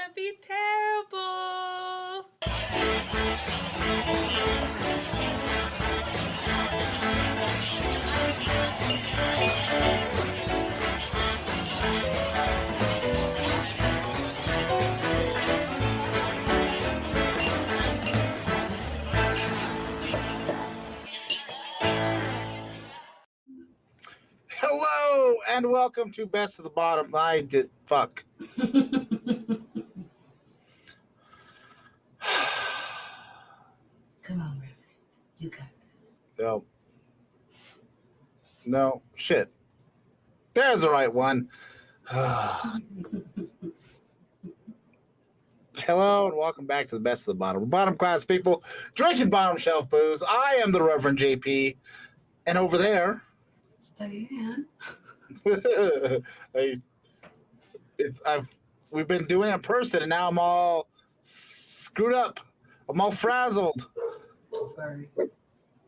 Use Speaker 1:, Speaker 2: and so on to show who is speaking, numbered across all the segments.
Speaker 1: gonna be terrible.
Speaker 2: Hello and welcome to Best of the Bottom. I did fuck.
Speaker 3: Come on, Reverend. You got this.
Speaker 2: No, shit. There's the right one. Hello and welcome back to the Best of the Bottom. Bottom class people drinking bottom shelf booze. I am the Reverend JP, and over there,
Speaker 3: Diane.
Speaker 2: we've been doing it in person, and now I'm all screwed up. I'm all frazzled.
Speaker 3: Sorry.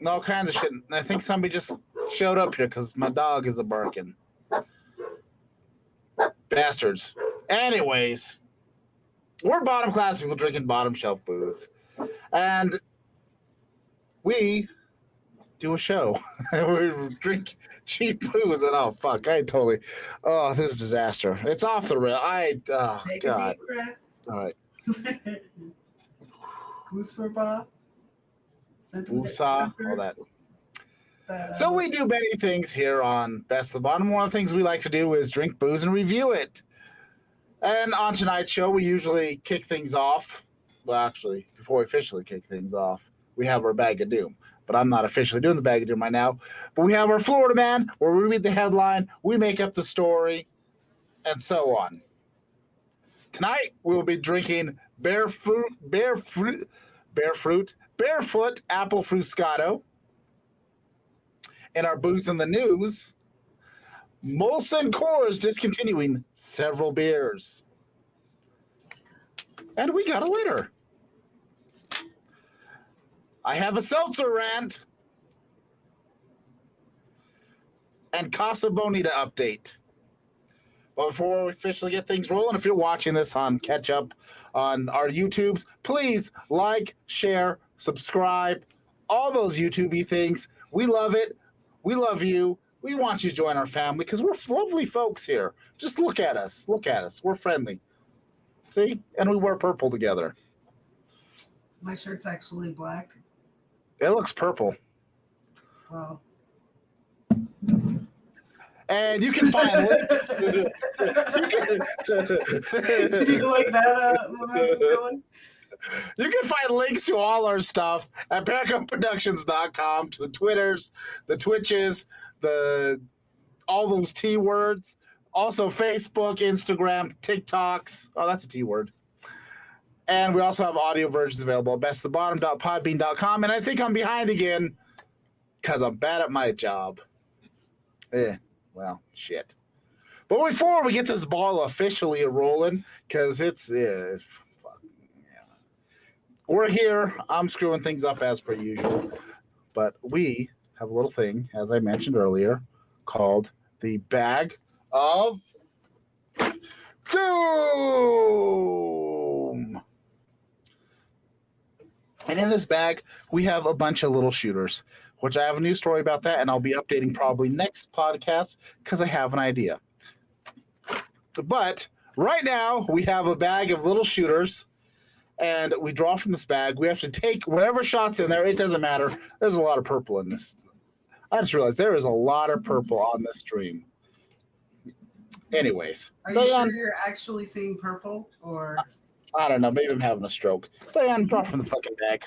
Speaker 2: All kinds of shit. And I think somebody just showed up here because my dog is a barking. Bastards. Anyways, we're bottom class people drinking bottom shelf booze. And we do a show. We drink cheap booze. And oh, fuck. Oh, this is a disaster. It's off the rail.
Speaker 3: Take
Speaker 2: God.
Speaker 3: a deep breath.
Speaker 2: All right.
Speaker 3: Goose for Bob.
Speaker 2: Woosah, all that. So we do many things here on Best of the Bottom. One of the things we like to do is drink booze and review it. And on tonight's show, we usually kick things off. Well, actually, before we officially kick things off, we have our Bag of Doom. But I'm not officially doing the Bag of Doom right now. But we have our Florida Man, where we read the headline, we make up the story, and so on. Tonight, we will be drinking Barefoot Apple Fruitscato. In our Booze in the News, Molson Coors discontinuing several beers. And we got a litter. I have a seltzer rant. And Casa Bonita update. But before we officially get things rolling, if you're watching this on catch up on our YouTubes, please like, share, subscribe, all those YouTube-y things. We love it. We love you. We want you to join our family because we're lovely folks here. Just look at us. Look at us. We're friendly. See? And we wear purple together.
Speaker 3: My shirt's actually black.
Speaker 2: It looks purple.
Speaker 3: Well.
Speaker 2: And you can find links.
Speaker 3: Did you like that momentum feeling?
Speaker 2: You can find links to all our stuff at ParagonProductions.com, to the Twitters, the Twitches, all those T words. Also Facebook, Instagram, TikToks. Oh, that's a T word. And we also have audio versions available at bestthebottom.podbean.com. And I think I'm behind again because I'm bad at my job. Well, shit. But before we get this ball officially rolling, because we're here. I'm screwing things up as per usual. But we have a little thing, as I mentioned earlier, called the Bag of Doom. And in this bag, we have a bunch of little shooters, which I have a new story about that, and I'll be updating probably next podcast because I have an idea. But right now, we have a bag of little shooters. And we draw from this bag. We have to take whatever shot's in there. It doesn't matter. There's a lot of purple in this. I just realized there is a lot of purple on this stream. Anyways.
Speaker 3: Are you sure you're actually seeing purple? Or
Speaker 2: I don't know. Maybe I'm having a stroke. Diane, draw from the fucking bag.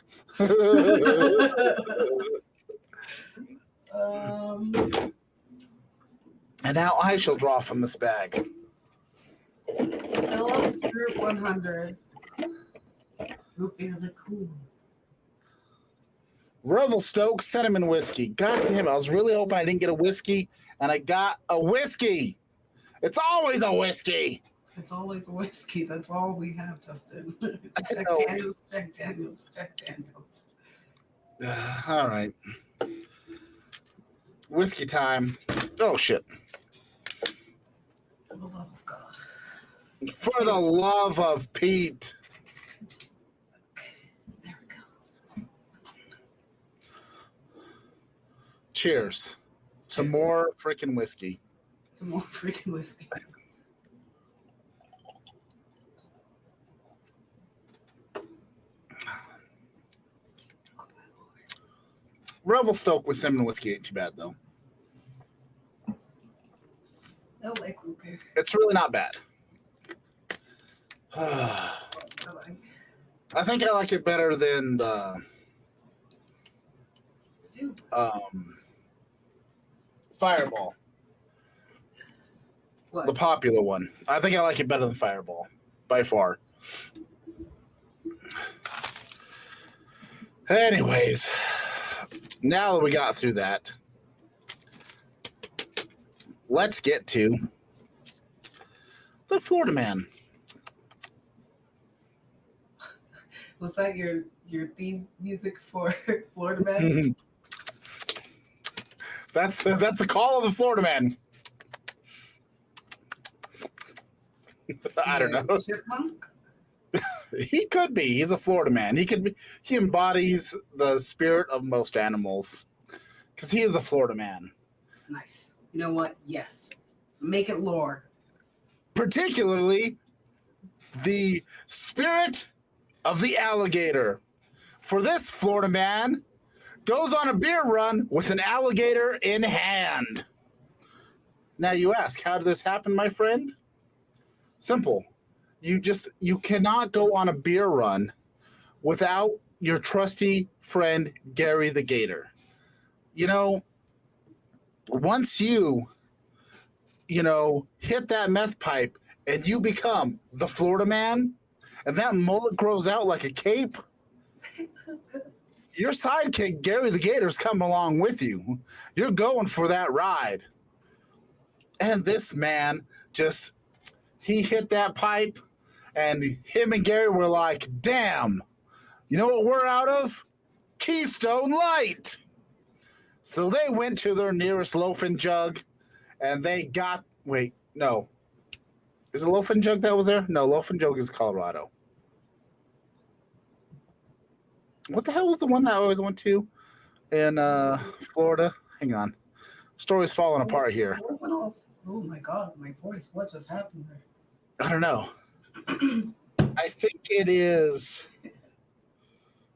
Speaker 2: And now I shall draw from this bag.
Speaker 3: Phillips Group 100. Cool.
Speaker 2: Revelstoke Cinnamon Whiskey. God damn it. I was really hoping I didn't get a whiskey, and I got a whiskey. It's always a whiskey.
Speaker 3: It's always a whiskey. That's all we have, Justin. Jack Daniels.
Speaker 2: All right. Whiskey time. Oh, shit.
Speaker 3: For the love of God.
Speaker 2: For the love of Pete.
Speaker 3: There we go.
Speaker 2: Cheers to
Speaker 3: Cheers.
Speaker 2: more freaking whiskey.
Speaker 3: Some more freaking whiskey.
Speaker 2: Revelstoke with cinnamon whiskey ain't too bad, though.
Speaker 3: I like root beer.
Speaker 2: It's really not bad.
Speaker 3: I
Speaker 2: I think I like it better than the
Speaker 3: do.
Speaker 2: Fireball,
Speaker 3: What?
Speaker 2: the popular one. I think I like it better than Fireball, by far. Anyways, now that we got through that, let's get to the Florida Man.
Speaker 3: Was that your theme music for Florida Man?
Speaker 2: That's the call of the Florida Man. I don't know.
Speaker 3: Chipmunk?
Speaker 2: He could be. He's a Florida man. He could be. He embodies the spirit of most animals because he is a Florida man.
Speaker 3: Nice. You know what? Yes. Make it lore.
Speaker 2: Particularly the spirit of the alligator. For this Florida man goes on a beer run with an alligator in hand. Now you ask, how did this happen, my friend? Simple. You cannot go on a beer run without your trusty friend Gary the Gator. You know, once you hit that meth pipe and you become the Florida Man, and that mullet grows out like a cape, your sidekick Gary the Gator's coming along with you. You're going for that ride. And this man he hit that pipe. And him and Gary were like, damn, you know what we're out of? Keystone Light. So they went to their nearest loafing jug and they got, wait, no. Is it loafing jug that was there? No, loafing jug is Colorado. What the hell was the one that I always went to in Florida? Hang on. Story's falling apart here.
Speaker 3: Oh my God, my voice. What just happened there?
Speaker 2: I don't know. I think it is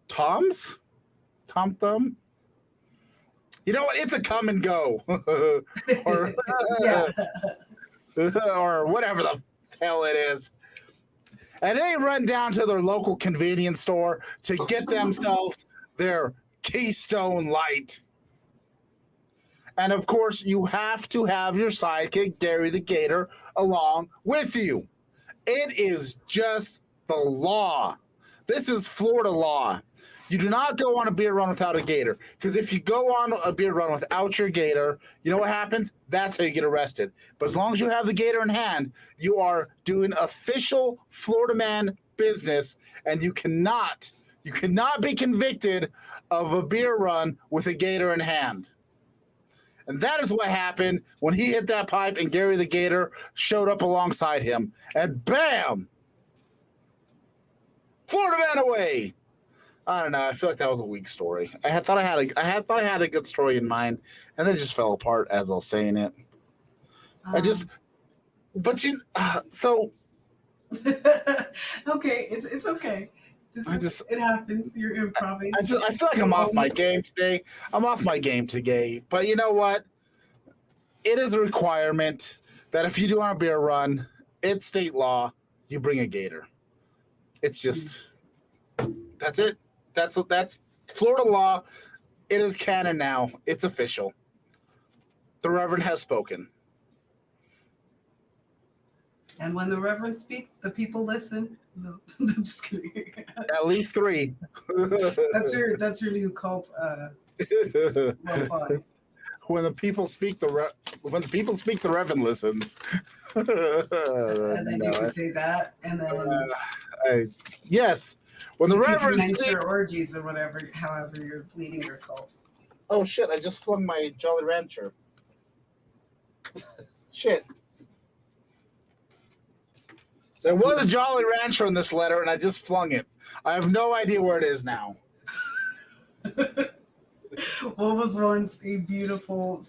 Speaker 2: Tom's? Tom Thumb? You know what? It's a come and go. or,
Speaker 3: Yeah.
Speaker 2: or whatever the hell it is. And they run down to their local convenience store to get themselves their Keystone Light. And of course, you have to have your sidekick, Gary the Gator, along with you. It is just the law. This is Florida law. You do not go on a beer run without a gator. Because if you go on a beer run without your gator, you know what happens? That's how you get arrested. But as long as you have the gator in hand, you are doing official Florida man business, and you cannot be convicted of a beer run with a gator in hand. And that is what happened when he hit that pipe and Gary the Gator showed up alongside him. And bam! Florida man away. I don't know. I feel like that was a weak story. I thought I had a good story in mind, and then it just fell apart as I was saying it. So
Speaker 3: Okay, it's okay. It happens. You're improvising.
Speaker 2: I feel like I'm off my game today. But you know what? It is a requirement that if you do on a beer run, it's state law. You bring a gator. It's just that's it. That's Florida law. It is canon now. It's official. The Reverend has spoken.
Speaker 3: And when the Reverend speaks, the people listen. No, I'm just kidding.
Speaker 2: At least 3.
Speaker 3: That's your new cult. Reply.
Speaker 2: When the people speak, the Reverend listens.
Speaker 3: And then you can say that, and then
Speaker 2: yes, when the Reverend speaks,
Speaker 3: your orgies or whatever, however you're leading your cult.
Speaker 2: Oh shit! I just flung my Jolly Rancher. Shit. There was a Jolly Rancher in this letter, and I just flung it. I have no idea where it is now.
Speaker 3: What was once a beautiful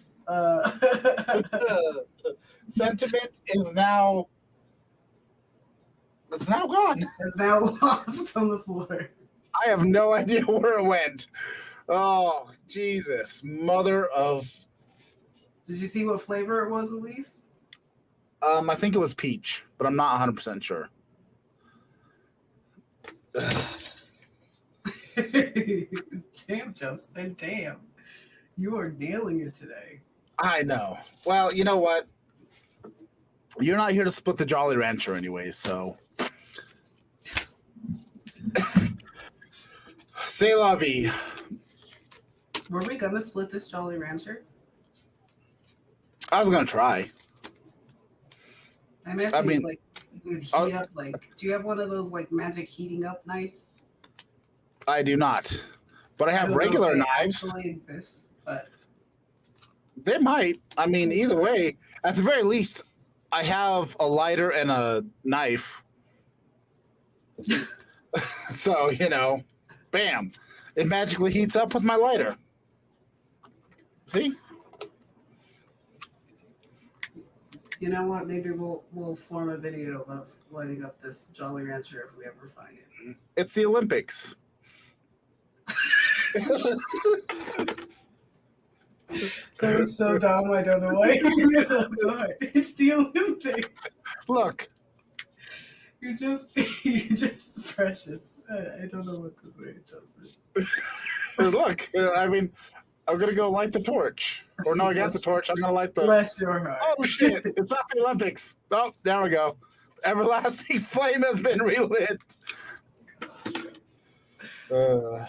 Speaker 2: Sentiment is now. It's now gone.
Speaker 3: is now lost on the floor.
Speaker 2: I have no idea where it went. Oh, Jesus. Mother of.
Speaker 3: Did you see what flavor it was at least?
Speaker 2: I think it was peach, but I'm not 100% sure.
Speaker 3: Damn, Justin, damn. You are nailing it today.
Speaker 2: I know. Well, you know what? You're not here to split the Jolly Rancher anyway, so. C'est la vie.
Speaker 3: Were we gonna split this Jolly Rancher?
Speaker 2: I was gonna try.
Speaker 3: I mean, like you would heat up. Like, do you have one of those like magic heating up knives?
Speaker 2: I do not, but I have regular knives.
Speaker 3: Actually exists, but
Speaker 2: they might. I mean, either way, at the very least, I have a lighter and a knife. So bam, it magically heats up with my lighter. See?
Speaker 3: you know what? Maybe we'll form a video of us lighting up this Jolly Rancher if we ever find it.
Speaker 2: It's the Olympics.
Speaker 3: That was so dumb. I don't know why you made that so hard. It's the Olympics.
Speaker 2: Look,
Speaker 3: You're just precious. I don't know what to say, Justin.
Speaker 2: look. I mean, I'm gonna go light the torch. Or no, I got the torch. I'm gonna light the.
Speaker 3: Bless your heart.
Speaker 2: Oh shit! It's not the Olympics. Oh, there we go. Everlasting flame has been relit. So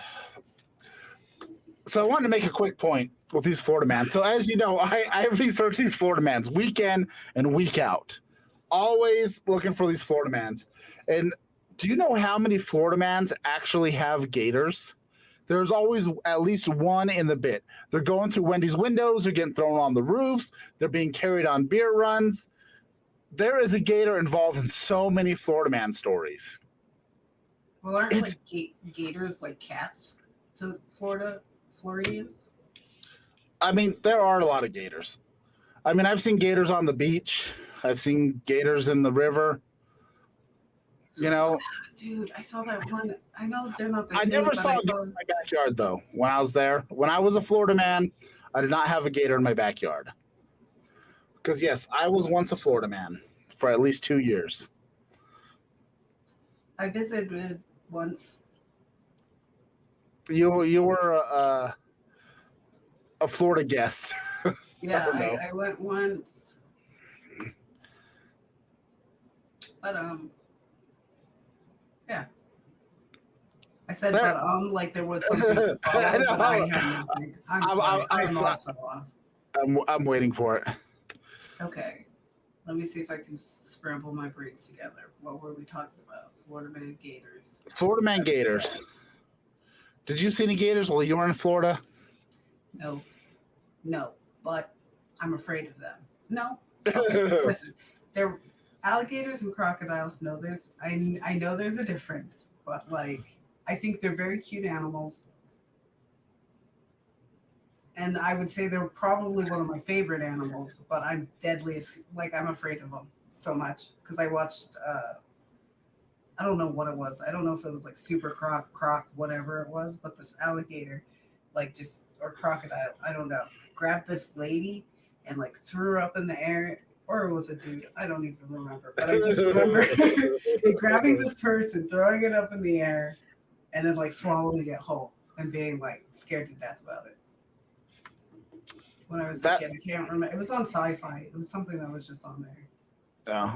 Speaker 2: I wanted to make a quick point with these Florida mans. So as you know, I research these Florida mans week in and week out. Always looking for these Florida mans. And do you know how many Florida mans actually have gators? There's always at least one in the bit. They're going through Wendy's windows. They're getting thrown on the roofs. They're being carried on beer runs. There is a gator involved in so many Florida man stories.
Speaker 3: Well, aren't like gators like cats to Floridians?
Speaker 2: I mean, there are a lot of gators. I mean, I've seen gators on the beach. I've seen gators in the river.
Speaker 3: Dude, I saw that one. I know they're not the same.
Speaker 2: I never saw a gator in my backyard, though, when I was there. When I was a Florida man, I did not have a gator in my backyard. Because, yes, I was once a Florida man for at least 2 years.
Speaker 3: I visited once.
Speaker 2: You were a Florida guest.
Speaker 3: Yeah, I went once. But, yeah. I said, like there was something.
Speaker 2: I know.
Speaker 3: I'm sorry.
Speaker 2: I'm waiting for it.
Speaker 3: Okay. Let me see if I can scramble my brains together. What were we talking about? Florida man gators.
Speaker 2: Florida man gators. Did you see any gators while you were in Florida?
Speaker 3: No, but I'm afraid of them. No. Okay, listen, they're alligators and crocodiles. No, I know there's a difference, but like I think they're very cute animals. And I would say they're probably one of my favorite animals, but I'm I'm afraid of them so much because I watched, I don't know what it was. I don't know if it was like Super Croc, whatever it was, but this alligator, or crocodile, I don't know, grabbed this lady and like threw her up in the air, or it was a dude. I don't even remember, but I just remember grabbing this person, throwing it up in the air, and then like swallowing it whole and being like scared to death about it. When I was a kid, I can't remember. It was on Sci-Fi. It was something that was just on there.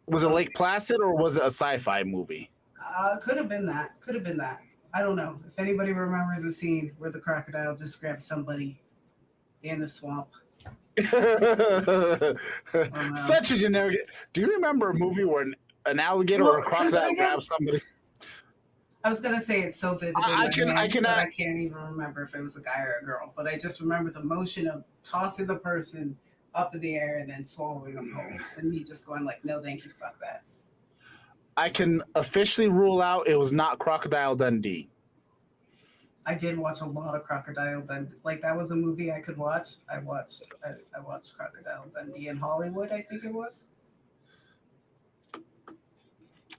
Speaker 2: Was it Lake Placid or was it a sci-fi movie?
Speaker 3: Could have been that. I don't know. If anybody remembers the scene where the crocodile just grabbed somebody in the swamp.
Speaker 2: Such a generic. Do you remember a movie where an alligator or a crocodile grabs somebody?
Speaker 3: I was gonna say it's so vivid. I can't even remember if it was a guy or a girl, but I just remember the motion of tossing the person up in the air and then swallowing them whole, and me just going like, no, thank you, fuck that.
Speaker 2: I can officially rule out it was not Crocodile Dundee.
Speaker 3: I did watch a lot of Crocodile Dundee. Like that was a movie I could watch. I watched Crocodile Dundee in Hollywood, I think it was.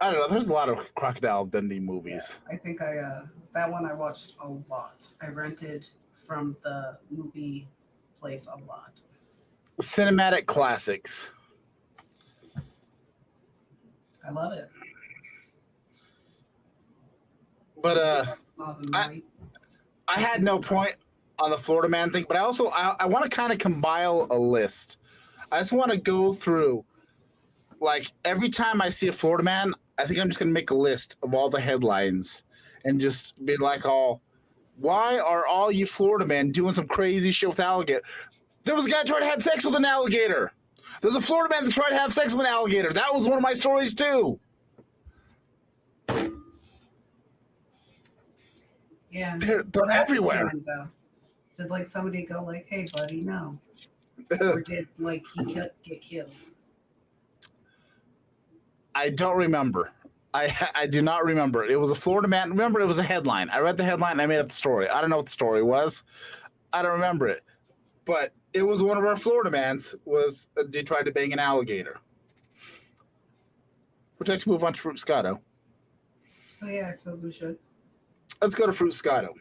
Speaker 2: I don't know. There's a lot of Crocodile Dundee movies.
Speaker 3: Yeah, I think that one I watched a lot. I rented from the movie place a lot.
Speaker 2: Cinematic classics.
Speaker 3: I love it.
Speaker 2: But I had no point on the Florida Man thing, but I want to kind of compile a list. I just want to go through, like, every time I see a Florida Man, I think I'm just going to make a list of all the headlines and just be like, why are all you Florida men doing some crazy shit with alligator? There was a guy trying to have sex with an alligator. There's a Florida man that tried to have sex with an alligator. That was one of my stories, too.
Speaker 3: Yeah.
Speaker 2: They're everywhere.
Speaker 3: Did like somebody go like, hey, buddy, no? Or did like he get killed?
Speaker 2: I don't remember. I do not remember. It was a Florida man. Remember, it was a headline. I read the headline and I made up the story. I don't know what the story was. I don't remember it. But it was one of our Florida mans they tried to bang an alligator. Would you like to move on to Fruitscato?
Speaker 3: Oh yeah, I suppose we should.
Speaker 2: Let's go to Fruitscato.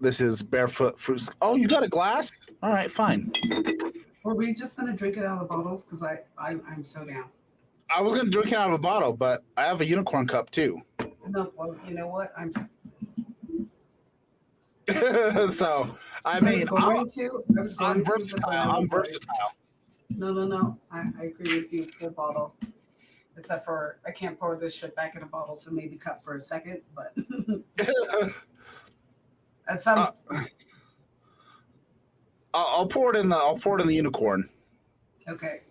Speaker 2: This is Barefoot Fruits. Oh, you got a glass? All right, fine.
Speaker 3: Were we just gonna drink it out of the bottles? Because I'm so down.
Speaker 2: I was gonna drink it out of a bottle, but I have a unicorn cup too.
Speaker 3: No, well, you know what?
Speaker 2: So I mean, I'm versatile. I'm versatile.
Speaker 3: No. I agree with you. Full bottle. Except for I can't pour this shit back in a bottle, so maybe cut for a second. But at some,
Speaker 2: I'll pour it in the unicorn.
Speaker 3: Okay.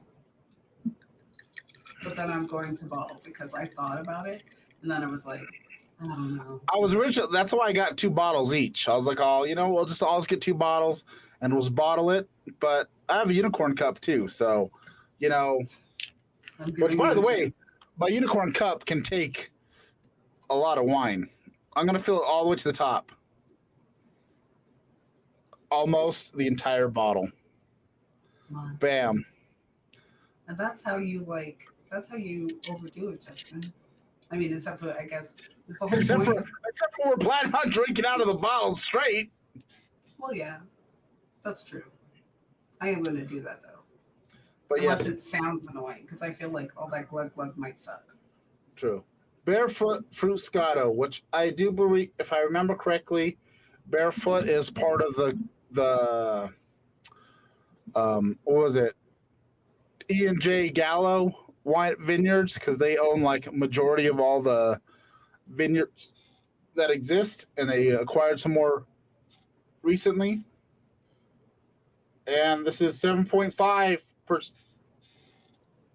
Speaker 3: But then I'm going to bottle because I thought about it, and then I was like, I don't know.
Speaker 2: I was originally, that's why I got 2 bottles each. I was like, I'll just get 2 bottles and we'll just bottle it. But I have a unicorn cup too, so which, by the way, my unicorn cup can take a lot of wine. I'm gonna fill it all the way to the top, almost the entire bottle. Bam.
Speaker 3: And that's how you overdo it, Justin. I mean, except for I guess it's the whole
Speaker 2: Except
Speaker 3: point.
Speaker 2: for we're planning on drinking out of the bottle straight.
Speaker 3: Well, yeah, that's true. I am going to do that though.
Speaker 2: But
Speaker 3: Unless
Speaker 2: yes,
Speaker 3: it sounds annoying, because I feel like all that glug glug might suck.
Speaker 2: true. Barefoot Fruitscato, which I do believe, if I remember correctly, Barefoot is part of the what was it? E&J Gallo wine vineyards, because they own like majority of all the vineyards that exist, and they acquired some more recently. And this is 7.5%.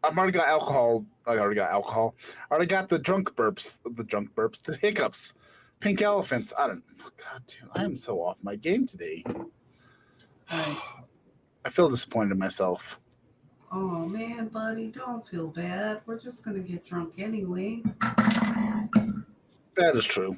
Speaker 2: I've already got alcohol. I already got the the hiccups, pink elephants. God, dude, I am so off my game today. I feel disappointed in myself.
Speaker 3: Oh man, buddy, don't feel bad. We're just gonna get drunk anyway.
Speaker 2: That is true.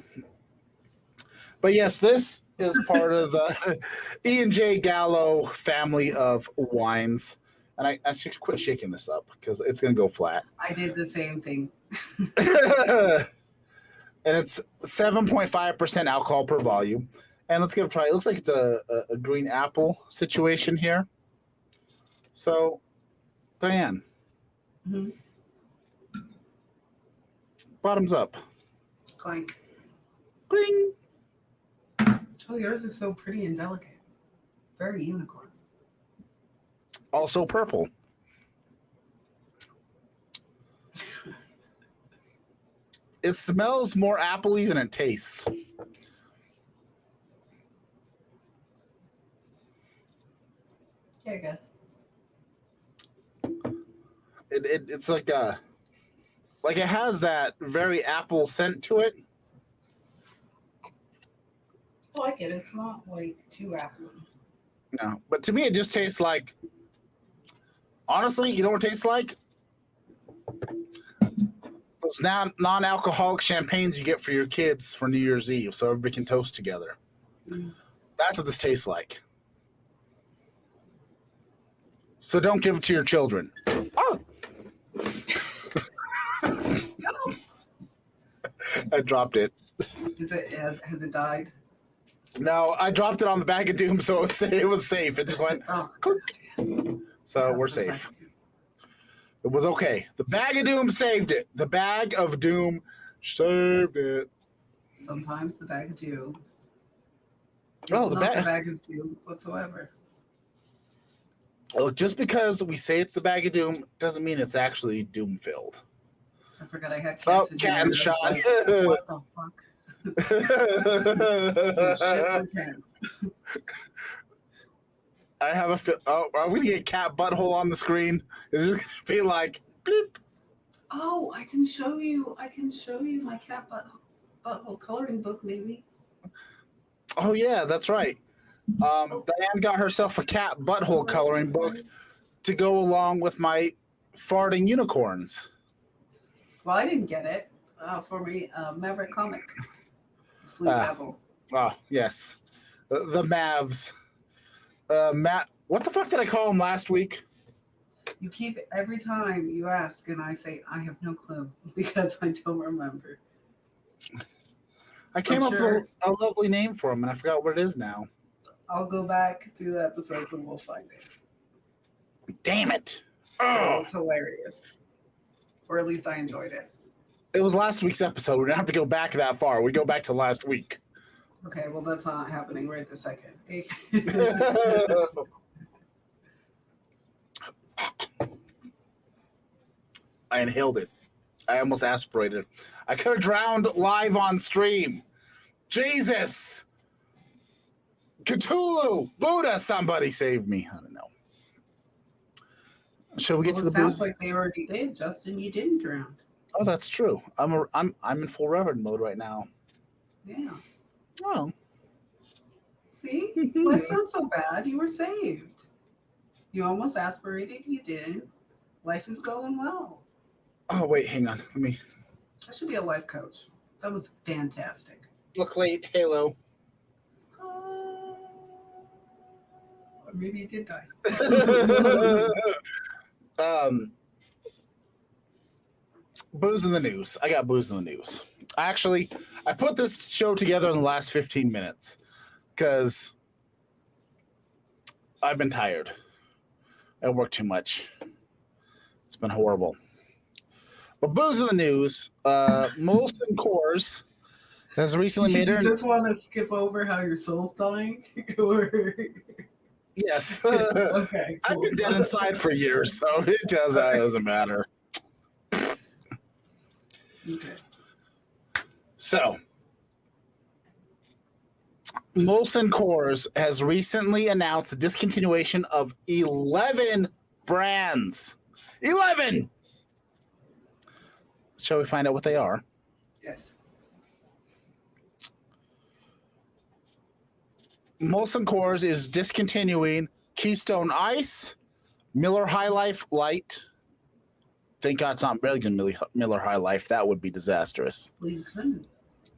Speaker 2: But yes, this is part of the E&J Gallo family of wines. And I should quit shaking this up because it's going to go flat.
Speaker 3: I did the same thing.
Speaker 2: And it's 7.5% alcohol per volume. And let's give it a try. It looks like it's a green apple situation here. So, Diane.
Speaker 3: Mm-hmm.
Speaker 2: Bottoms up.
Speaker 3: Clank.
Speaker 2: Cling.
Speaker 3: Oh, yours is so pretty and delicate. Very unicorn.
Speaker 2: Also purple. It smells more appley than it tastes.
Speaker 3: Yeah, I guess.
Speaker 2: It's like it has that very apple scent to it.
Speaker 3: I like it. It's not like too apple.
Speaker 2: No, but to me, it just tastes like. Honestly, you know what it tastes like? Those non-alcoholic champagnes you get for your kids for New Year's Eve, so everybody can toast together.
Speaker 3: Mm.
Speaker 2: That's what this tastes like. So don't give it to your children. Oh,
Speaker 3: No.
Speaker 2: I dropped it.
Speaker 3: Has it died?
Speaker 2: No, I dropped it on the bag of doom, so it was safe. It just went
Speaker 3: Oh,
Speaker 2: click. So we're safe. It was okay. The bag of doom saved it. The bag of doom saved it.
Speaker 3: Sometimes the bag of doom.
Speaker 2: Oh,
Speaker 3: It's
Speaker 2: the
Speaker 3: not
Speaker 2: bag.
Speaker 3: the bag of doom whatsoever.
Speaker 2: Oh, just because we say it's the bag of doom doesn't mean it's actually doom filled.
Speaker 3: I forgot I had cats
Speaker 2: Oh,
Speaker 3: in
Speaker 2: cat
Speaker 3: here.
Speaker 2: in the
Speaker 3: I
Speaker 2: shot.
Speaker 3: was like, what the fuck? Oh, shit my pants.
Speaker 2: I have a oh, are we gonna get cat butthole on the screen? Is it gonna be like bleep?
Speaker 3: Oh, I can show you. I can show you my cat butthole coloring book, maybe.
Speaker 2: Oh yeah, that's right. Diane got herself a cat butthole coloring book to go along with my farting unicorns.
Speaker 3: Well, I didn't get it for me. Maverick comic. Sweet apple.
Speaker 2: Oh yes, the Mavs. Matt, what the fuck did I call him last week?
Speaker 3: You keep every time you ask, and I say I have no clue because I don't remember.
Speaker 2: I came up
Speaker 3: sure.
Speaker 2: with a lovely name for him, and I forgot what it is now.
Speaker 3: I'll go back to the episodes and we'll find it.
Speaker 2: Damn it!
Speaker 3: It
Speaker 2: Oh,
Speaker 3: was hilarious, or at least I enjoyed it.
Speaker 2: it was last week's episode. We don't have to go back that far. We go back to last week.
Speaker 3: Okay, well that's not happening right this second.
Speaker 2: I inhaled it. I almost aspirated. I could have drowned live on stream. Jesus! Cthulhu! Buddha! Somebody save me. I don't know. Shall we get to
Speaker 3: Well,
Speaker 2: the
Speaker 3: it sounds
Speaker 2: booze?
Speaker 3: like they already did, Justin. You didn't drown.
Speaker 2: Oh, that's true. I'm in full reverend mode right now.
Speaker 3: Yeah.
Speaker 2: Oh.
Speaker 3: See, life's not so bad. You were saved. You almost aspirated. You didn't. Life is going well.
Speaker 2: Oh wait, hang on. Let me
Speaker 3: I should be a life coach. That was fantastic.
Speaker 2: look late. Halo.
Speaker 3: Or maybe you did die.
Speaker 2: Booze in the news. I got booze in the news. Actually, I put this show together in the last 15 minutes because I've been tired. I worked too much. It's been horrible. But booze in the news. Molson Coors has recently made
Speaker 3: You
Speaker 2: her.
Speaker 3: just want to skip over how your soul's dying? Or...
Speaker 2: Yes.
Speaker 3: Okay,
Speaker 2: I've
Speaker 3: cool.
Speaker 2: been dead inside for years, so it doesn't matter.
Speaker 3: Okay.
Speaker 2: So, Molson Coors has recently announced the discontinuation of 11 brands. 11! Shall we find out what they are?
Speaker 3: Yes.
Speaker 2: Molson Coors is discontinuing Keystone Ice, Miller High Life Light. Thank God it's not Miller High Life. That would be disastrous.
Speaker 3: Well, you couldn't.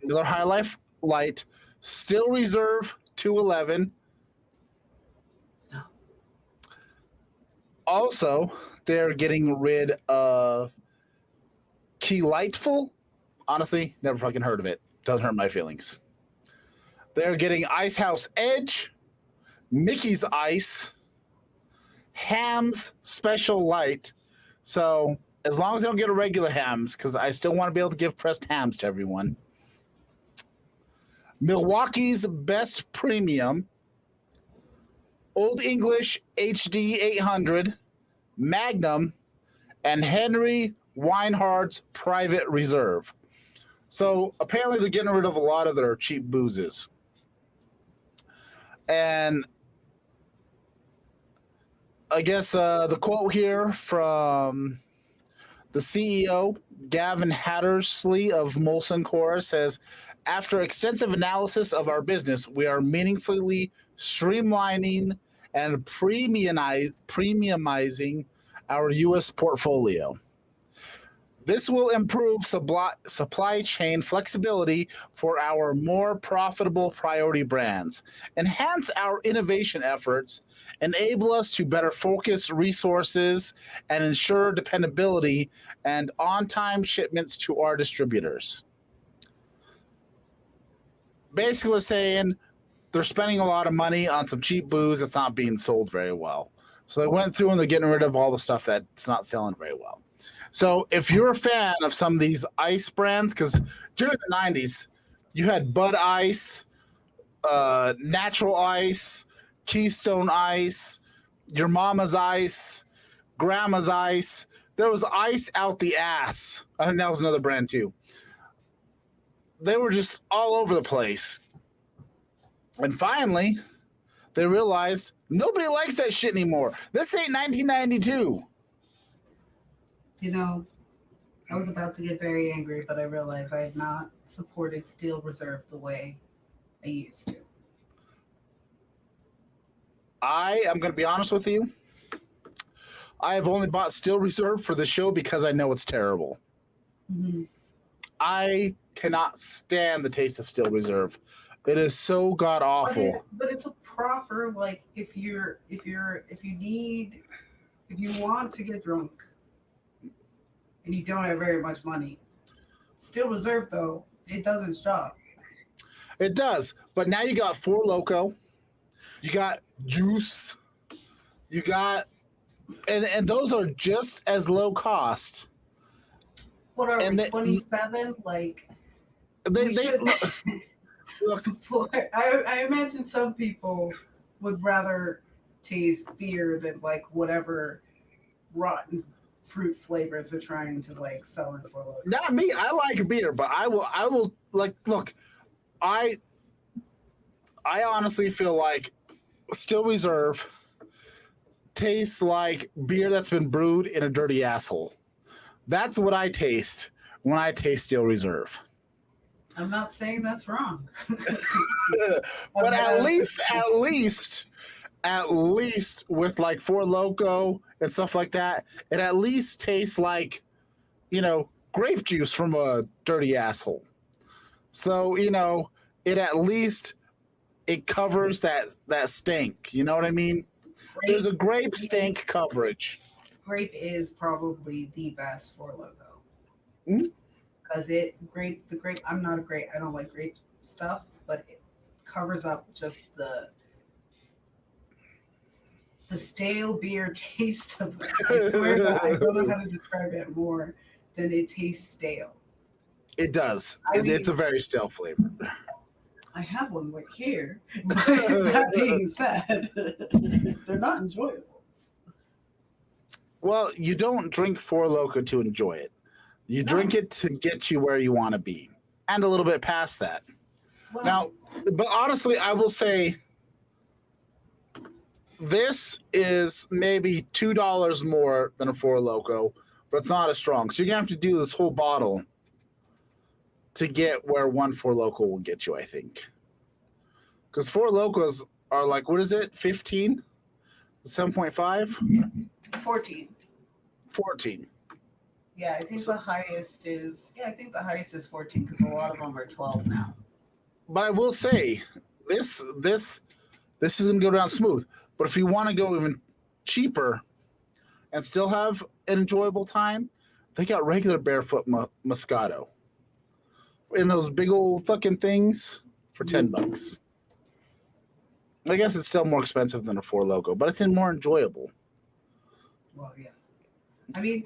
Speaker 2: Miller High Life Light, Still Reserve 211.
Speaker 3: No.
Speaker 2: Also, they're getting rid of Key Lightful. Honestly, never fucking heard of it. Doesn't hurt my feelings. They're getting Ice House Edge, Mickey's Ice, Ham's Special Light. So, as long as they don't get a regular Ham's, because I still want to be able to give pressed hams to everyone. Milwaukee's Best Premium, Old English HD 800, Magnum, and Henry Weinhardt's Private Reserve. So apparently they're getting rid of a lot of their cheap boozes. And I guess the quote here from the CEO, Gavin Hattersley of Molson Coors, says, after extensive analysis of our business, we are meaningfully streamlining and premiumizing our U.S. portfolio. This will improve supply chain flexibility for our more profitable priority brands, enhance our innovation efforts, enable us to better focus resources, and ensure dependability and on time shipments to our distributors. Basically, saying they're spending a lot of money on some cheap booze that's not being sold very well. So they went through and they're getting rid of all the stuff that's not selling very well. So if you're a fan of some of these ice brands, because during the 90s, you had Bud Ice, Natural Ice, Keystone Ice, Your Mama's Ice, Grandma's Ice. There was ice out the ass. I think that was another brand too. They were just all over the place. And finally, they realized nobody likes that shit anymore. This ain't 1992.
Speaker 3: You know, I was about to get very angry, but I realized I have not supported Steel Reserve the way I used to.
Speaker 2: I am going to be honest with you. I have only bought Steel Reserve for the show because I know it's terrible.
Speaker 3: Mm-hmm.
Speaker 2: I cannot stand the taste of Steel Reserve. It is so god awful.
Speaker 3: But it's a proper, like, if you want to get drunk and you don't have very much money, Steel Reserve, though, it does its job.
Speaker 2: It does. But now you got Four Loko, you got Juice, you got, and those are just as low cost.
Speaker 3: What are we, 27? Like,
Speaker 2: they look.
Speaker 3: I imagine some people would rather taste beer than, like, whatever rotten fruit flavors they're trying to, like, sell in for low.
Speaker 2: Not me. I like beer, but I will like look. I honestly feel like Still Reserve tastes like beer that's been brewed in a dirty asshole. That's what I taste when I taste Steel Reserve.
Speaker 3: I'm not saying that's wrong.
Speaker 2: But at least with like Four Loko and stuff like that, it at least tastes like, grape juice from a dirty asshole. So, it at least it covers that stink. You know what I mean? There's a grape stink coverage.
Speaker 3: Grape is probably the best for Loco.
Speaker 2: Mm-hmm.
Speaker 3: Because I don't like grape stuff, but it covers up just the stale beer taste of it. I swear that I don't know how to describe it more than it tastes stale.
Speaker 2: It does. It's a very stale flavor.
Speaker 3: I have one right here. That being said, they're not enjoyable.
Speaker 2: Well, you don't drink Four Loko to enjoy it. You drink it to get you where you want to be, and a little bit past that. Well, now, but honestly, I will say this is maybe $2 more than a Four Loko, but it's not as strong. So you're gonna have to do this whole bottle to get where one Four Loko will get you, I think. Because Four Lokos are like, what is it? 15? 7.5?
Speaker 3: 14.
Speaker 2: 14.
Speaker 3: Yeah, I think the highest is 14 because a lot of them are 12 now.
Speaker 2: But I will say, this is gonna go down smooth. But if you want to go even cheaper and still have an enjoyable time, they got regular Barefoot Moscato in those big old fucking things for $10. I guess it's still more expensive than a Four Loko, but it's more enjoyable.
Speaker 3: Well, yeah. I mean,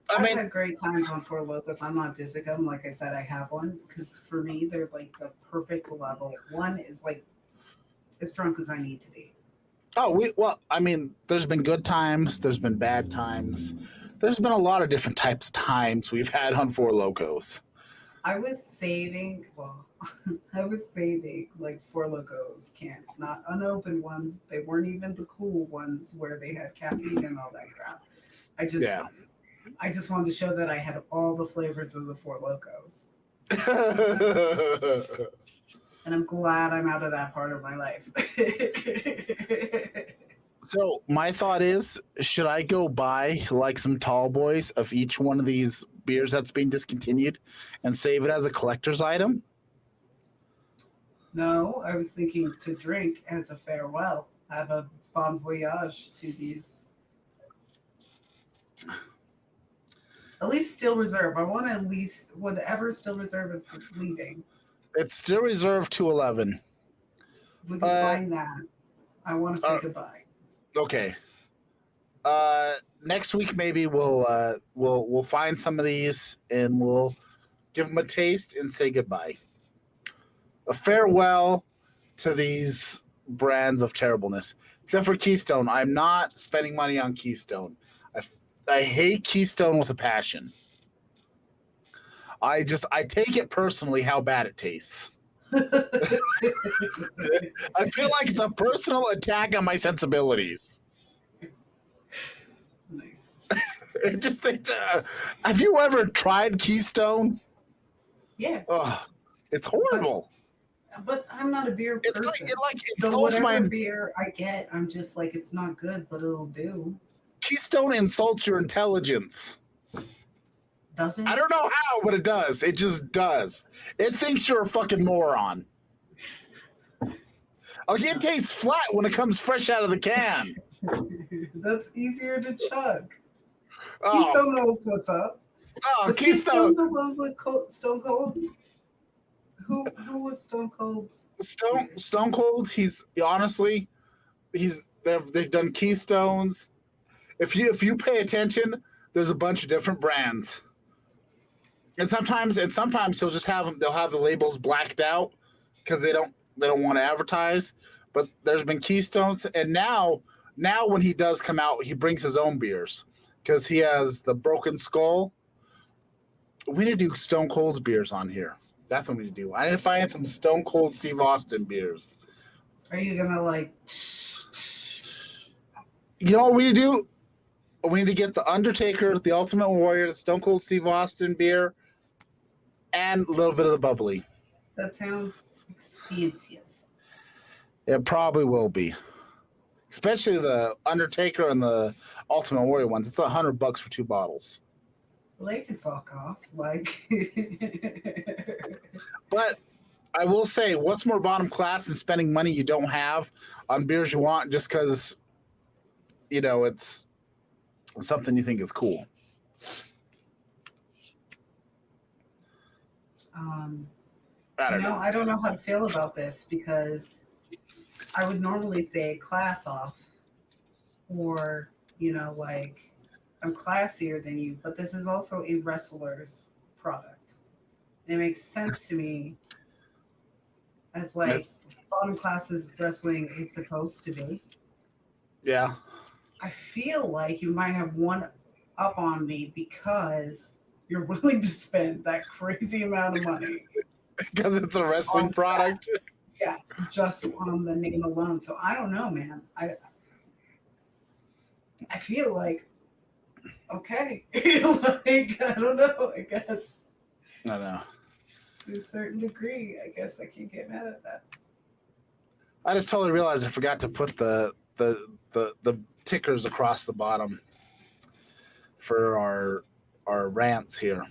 Speaker 3: I've had great times on Four Locos. I'm not dissing them. Like I said, I have one because for me, they're like the perfect level. One is like as drunk as I need to be.
Speaker 2: Oh, there's been good times. There's been bad times. There's been a lot of different types of times we've had on Four Locos.
Speaker 3: I was saving like Four Locos cans, not unopened ones. They weren't even the cool ones where they had caffeine and all that crap. I just wanted to show that I had all the flavors of the Four Locos. And I'm glad I'm out of that part of my life.
Speaker 2: So my thought is, should I go buy like some tall boys of each one of these beers that's being discontinued and save it as a collector's item?
Speaker 3: No, I was thinking to drink as a farewell. Have a bon voyage to these. At least Still Reserve. I want to at least whatever Still Reserve is leaving.
Speaker 2: It's still reserved to 11.
Speaker 3: If we can find that, I want to say goodbye.
Speaker 2: Okay. Next week maybe we'll find some of these and we'll give them a taste and say goodbye. A farewell to these brands of terribleness. Except for Keystone. I'm not spending money on Keystone. I hate Keystone with a passion. I take it personally how bad it tastes. I feel like it's a personal attack on my sensibilities.
Speaker 3: Nice.
Speaker 2: Have you ever tried Keystone?
Speaker 3: Yeah.
Speaker 2: Oh, it's horrible.
Speaker 3: But I'm not a beer person.
Speaker 2: It
Speaker 3: so
Speaker 2: insults
Speaker 3: whatever
Speaker 2: my
Speaker 3: beer I get, I'm just like, it's not good, but it'll do.
Speaker 2: Keystone insults your intelligence.
Speaker 3: Doesn't it?
Speaker 2: I don't know how, but it does. It just does. It thinks you're a fucking moron. Like it tastes flat when it comes fresh out of the can.
Speaker 3: That's easier to chug.
Speaker 2: Oh,
Speaker 3: Keystone knows what's up.
Speaker 2: oh
Speaker 3: Was
Speaker 2: Keystone.
Speaker 3: the one with Stone Cold? Who was Stone Cold's?
Speaker 2: Stone Cold. They've done Keystones. If you pay attention, there's a bunch of different brands. And sometimes he'll just they'll have the labels blacked out because they don't want to advertise. But there's been Keystones, and now when he does come out, he brings his own beers because he has the Broken Skull. We need to do Stone Cold's beers on here. That's what we need to do. I need to find some Stone Cold Steve Austin beers.
Speaker 3: Are you gonna like?
Speaker 2: You know what we need to do? We need to get the Undertaker, the Ultimate Warrior, the Stone Cold Steve Austin beer, and a little bit of the bubbly.
Speaker 3: That sounds expensive.
Speaker 2: It probably will be, especially the Undertaker and the Ultimate Warrior ones. It's $100 for 2 bottles.
Speaker 3: Well, they can fuck off. Like,
Speaker 2: but I will say, what's more bottom class than spending money you don't have on beers you want just because it's something you think is cool. I don't know.
Speaker 3: I don't know how to feel about this because I would normally say class off or, like I'm classier than you, but this is also a wrestler's product. And it makes sense to me as like bottom classes wrestling is supposed to be.
Speaker 2: Yeah.
Speaker 3: I feel like you might have one up on me because you're willing to spend that crazy amount of money.
Speaker 2: Because it's a wrestling product.
Speaker 3: Yes, just on the name alone. So I don't know, man. I feel like, okay. Like, I don't know, I guess.
Speaker 2: I know.
Speaker 3: To a certain degree, I guess I can't get mad at that.
Speaker 2: I just totally realized I forgot to put the tickers across the bottom for our rants here.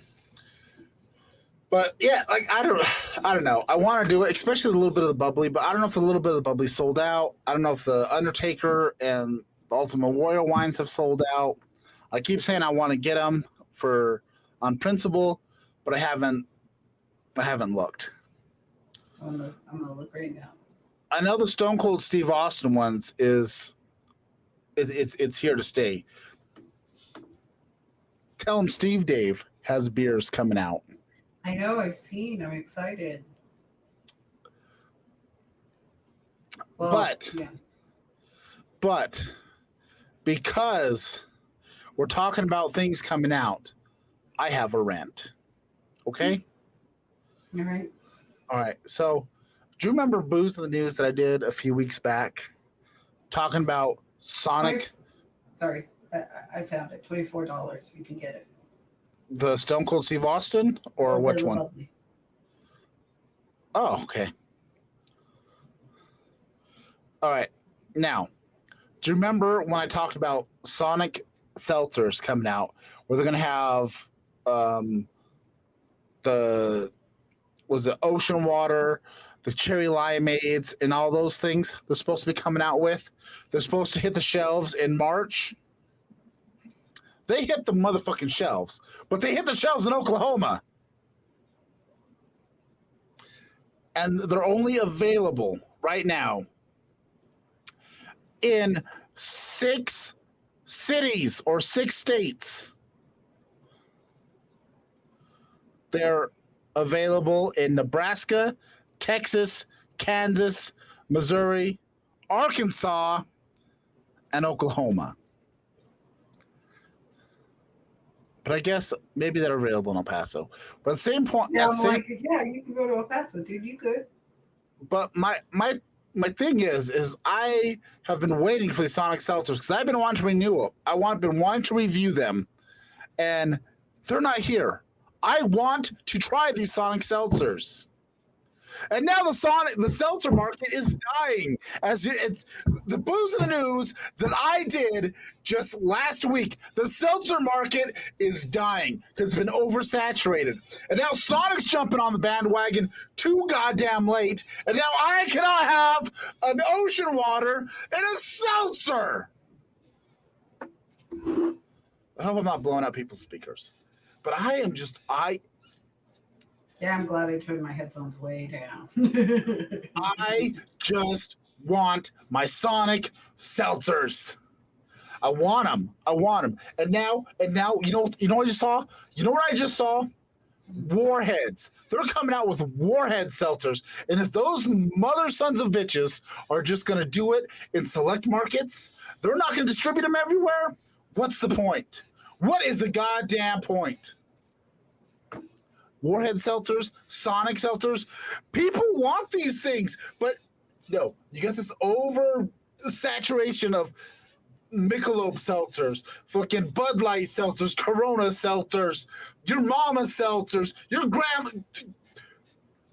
Speaker 2: But yeah, like I don't know. I want to do it, especially a little bit of the bubbly, but I don't know if a little bit of the bubbly sold out. I don't know if the Undertaker and the Ultimate Warrior wines have sold out. I keep saying I want to get them on principle, but I haven't looked.
Speaker 3: I'm gonna look right now.
Speaker 2: I know the Stone Cold Steve Austin ones it's here to stay. Tell him Steve Dave has beers coming out.
Speaker 3: I know, I've seen. I'm excited. Well,
Speaker 2: but because we're talking about things coming out, I have a rant. Okay?
Speaker 3: All
Speaker 2: right. So, do you remember Booze in the News that I did a few weeks back? Talking about Sonic.
Speaker 3: Sorry, I found it. $24. You can get it.
Speaker 2: The Stone Cold Steve Austin or which one?
Speaker 3: Lovely.
Speaker 2: Oh, okay. All right. Now, Do you remember when I talked about Sonic Seltzers coming out, where they're going to have um, the was the ocean water, the cherry limeades, and all those things they're supposed to be coming out with? They're supposed to hit the shelves in March. They hit the motherfucking shelves, but they hit the shelves in Oklahoma. And they're only available right now in 6 cities or 6 states. They're available in Nebraska, Texas, Kansas, Missouri, Arkansas, and Oklahoma. But I guess maybe they're available in El Paso. But at the same point,
Speaker 3: Yeah, I'm like, yeah, you can go to El Paso, dude. You could.
Speaker 2: but my thing is I have been waiting for the Sonic Seltzers because I've been wanting to renew them. Been wanting to review them, and they're not here. I want to try these Sonic Seltzers. And now the seltzer market is dying. It's the booze in the news that I did just last week. The seltzer market is dying because it's been oversaturated. And now Sonic's jumping on the bandwagon too goddamn late. And now I cannot have an ocean water and a seltzer. I hope I'm not blowing out people's speakers. But
Speaker 3: Yeah, I'm glad I turned my headphones way down.
Speaker 2: I just want my Sonic Seltzers. I want them. And now, you know what I just saw? You know what I just saw? Warheads. They're coming out with Warhead Seltzers. And if those mother sons of bitches are just going to do it in select markets, they're not going to distribute them everywhere. What's the point? What is the goddamn point? Warhead Seltzers, Sonic Seltzers. People want these things, but no, you got this over saturation of Michelob Seltzers, fucking Bud Light Seltzers, Corona Seltzers, your mama Seltzers, your grandma.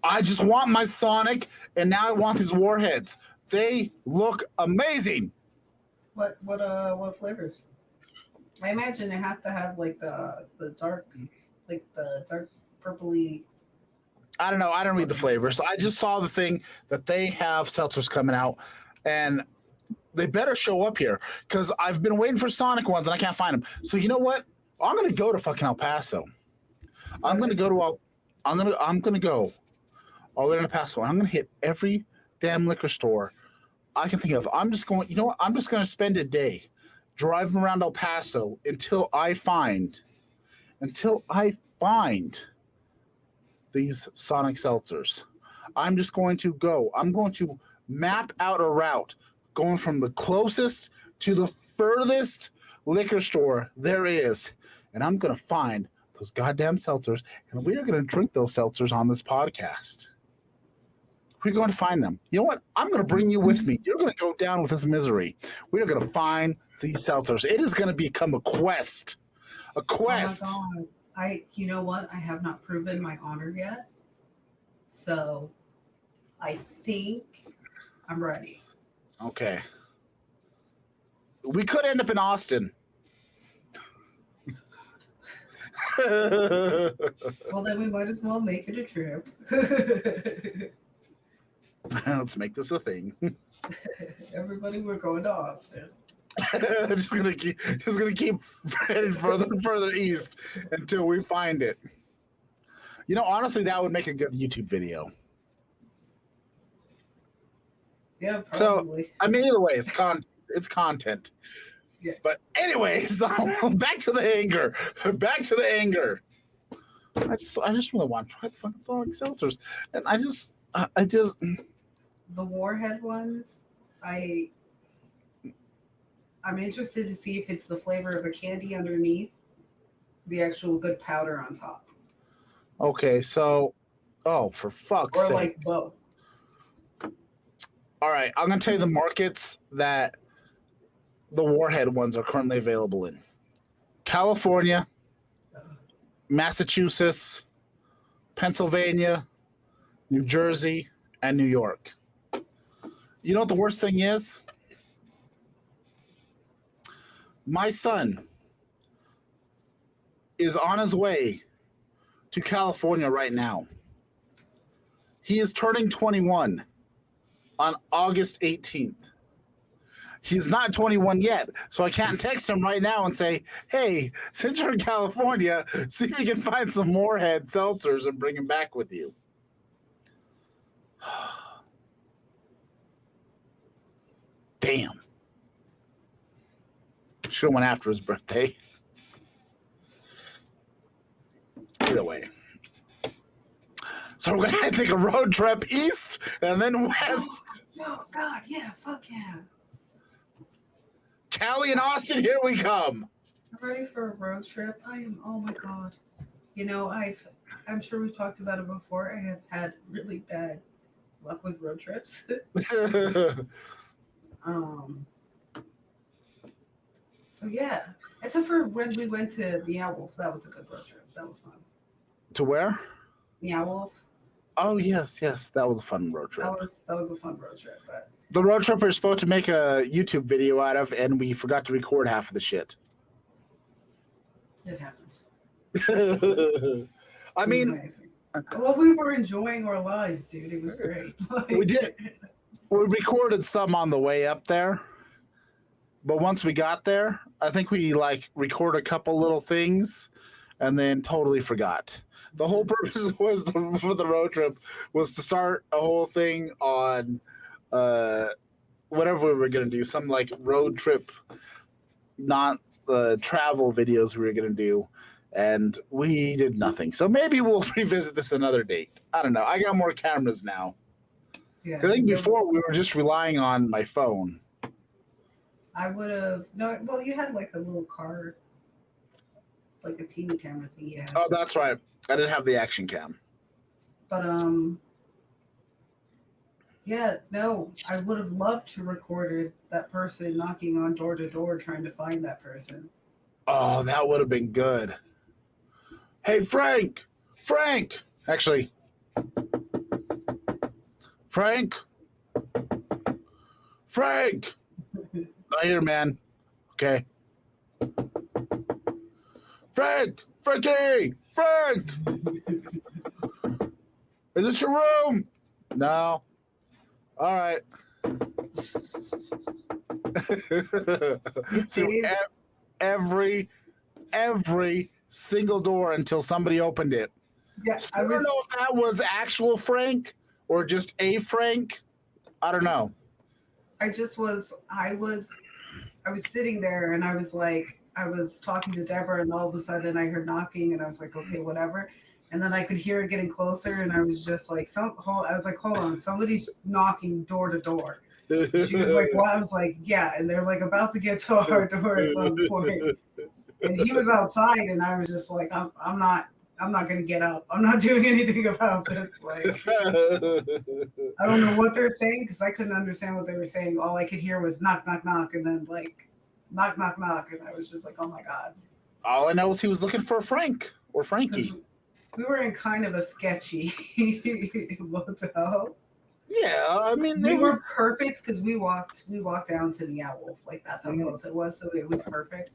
Speaker 2: I just want my Sonic, and now I want these Warheads. They look amazing.
Speaker 3: What flavors? I imagine they have to have like the dark purpley.
Speaker 2: I don't know. I don't read the flavors. I just saw the thing that they have seltzers coming out, and they better show up here because I've been waiting for Sonic ones and I can't find them. So you know what? I'm gonna go to fucking El Paso. I'm gonna go all the way to El Paso, and I'm gonna hit every damn liquor store I can think of. I'm just going. You know what? I'm just gonna spend a day driving around El Paso until I find these Sonic Seltzers. I'm just going to go. I'm going to map out a route going from the closest to the furthest liquor store there is. And I'm going to find those goddamn seltzers, and we are going to drink those seltzers on this podcast. We're going to find them. You know what? I'm going to bring you with me. You're going to go down with this misery. We are going to find these seltzers. It is going to become a quest. A quest.
Speaker 3: Oh my God. You know what? I have not proven my honor yet. So I think I'm ready.
Speaker 2: Okay. We could end up in Austin.
Speaker 3: Well, then we might as well make it a trip.
Speaker 2: Let's make this a thing.
Speaker 3: Everybody, we're going to Austin.
Speaker 2: just gonna keep heading further and further east until we find it. You know, honestly, that would make a good YouTube video.
Speaker 3: Yeah, probably.
Speaker 2: So, I mean, either way, it's content.
Speaker 3: Yeah.
Speaker 2: But anyways, back to the anger. Back to the anger. I just really want to try the fucking Sonic Seltzers, and I just
Speaker 3: the Warhead ones. I'm interested to see if it's the flavor of the candy underneath, the actual good powder on top.
Speaker 2: Okay, so, for fuck's sake.
Speaker 3: Or like both.
Speaker 2: All right, I'm going to tell you the markets that the Warhead ones are currently available in. California, Massachusetts, Pennsylvania, New Jersey, and New York. You know what the worst thing is? My son is on his way to California right now. He is turning 21 on August 18th. He's not 21 yet, so I can't text him right now and say, hey, since you're in California, see if you can find some Moorhead seltzers and bring him back with you. Damn. Should have went after his birthday. Either way. So we're going to take a road trip east and then west.
Speaker 3: Oh, God, yeah, fuck yeah.
Speaker 2: Cali and Austin, here we come.
Speaker 3: I'm ready for a road trip. I am, oh my God. You know, I'm sure we've talked about it before. I have had really bad luck with road trips. So yeah, except for when we went to Meow Wolf, that was a good road trip. That was fun.
Speaker 2: To where?
Speaker 3: Meow Wolf.
Speaker 2: Oh yes, that was a fun road trip.
Speaker 3: That was a fun road trip, but
Speaker 2: the road trip we were supposed to make a YouTube video out of, and we forgot to record half of the shit.
Speaker 3: It happens.
Speaker 2: I mean,
Speaker 3: amazing. Well, we were enjoying our lives, dude. It was great.
Speaker 2: We did. We recorded some on the way up there, but once we got there, I think we recorded a couple little things, and then totally forgot. The whole purpose was for the road trip was to start a whole thing on whatever we were gonna do, some road trip, not travel videos we were gonna do, and we did nothing. So maybe we'll revisit this another date. I don't know. I got more cameras now.
Speaker 3: Yeah.
Speaker 2: I think before we were just relying on my phone.
Speaker 3: I would have no. Well, you had a little car, a teeny camera thing. Yeah.
Speaker 2: Oh, that's right. I didn't have the action cam.
Speaker 3: But yeah, no. I would have loved to recorded that person knocking on door to door trying to find that person.
Speaker 2: Oh, that would have been good. Hey, Frank! Actually, Frank! Not here, man. Okay. Frankie! Frank! Is this your room? No. All right. Through every single door until somebody opened it.
Speaker 3: Yeah,
Speaker 2: I don't know if that was actual Frank or just a Frank. I don't know.
Speaker 3: I was sitting there and I was talking to Deborah, and all of a sudden I heard knocking, and I was like, okay, whatever. And then I could hear it getting closer, and I was just like, hold on, somebody's knocking door to door. She was like, what? I was like, yeah, and they're about to get to our door at some point. And he was outside, and I was just like, I'm not gonna get up. I'm not doing anything about this. I don't know what they're saying because I couldn't understand what they were saying. All I could hear was knock, knock, knock, and then knock, knock, knock, and I was just like, oh my God.
Speaker 2: All I know is he was looking for Frank or Frankie.
Speaker 3: We were in kind of a sketchy motel.
Speaker 2: Yeah, I mean,
Speaker 3: we were perfect because we walked down to the Owl Wolf. That's how close it was, so it was perfect.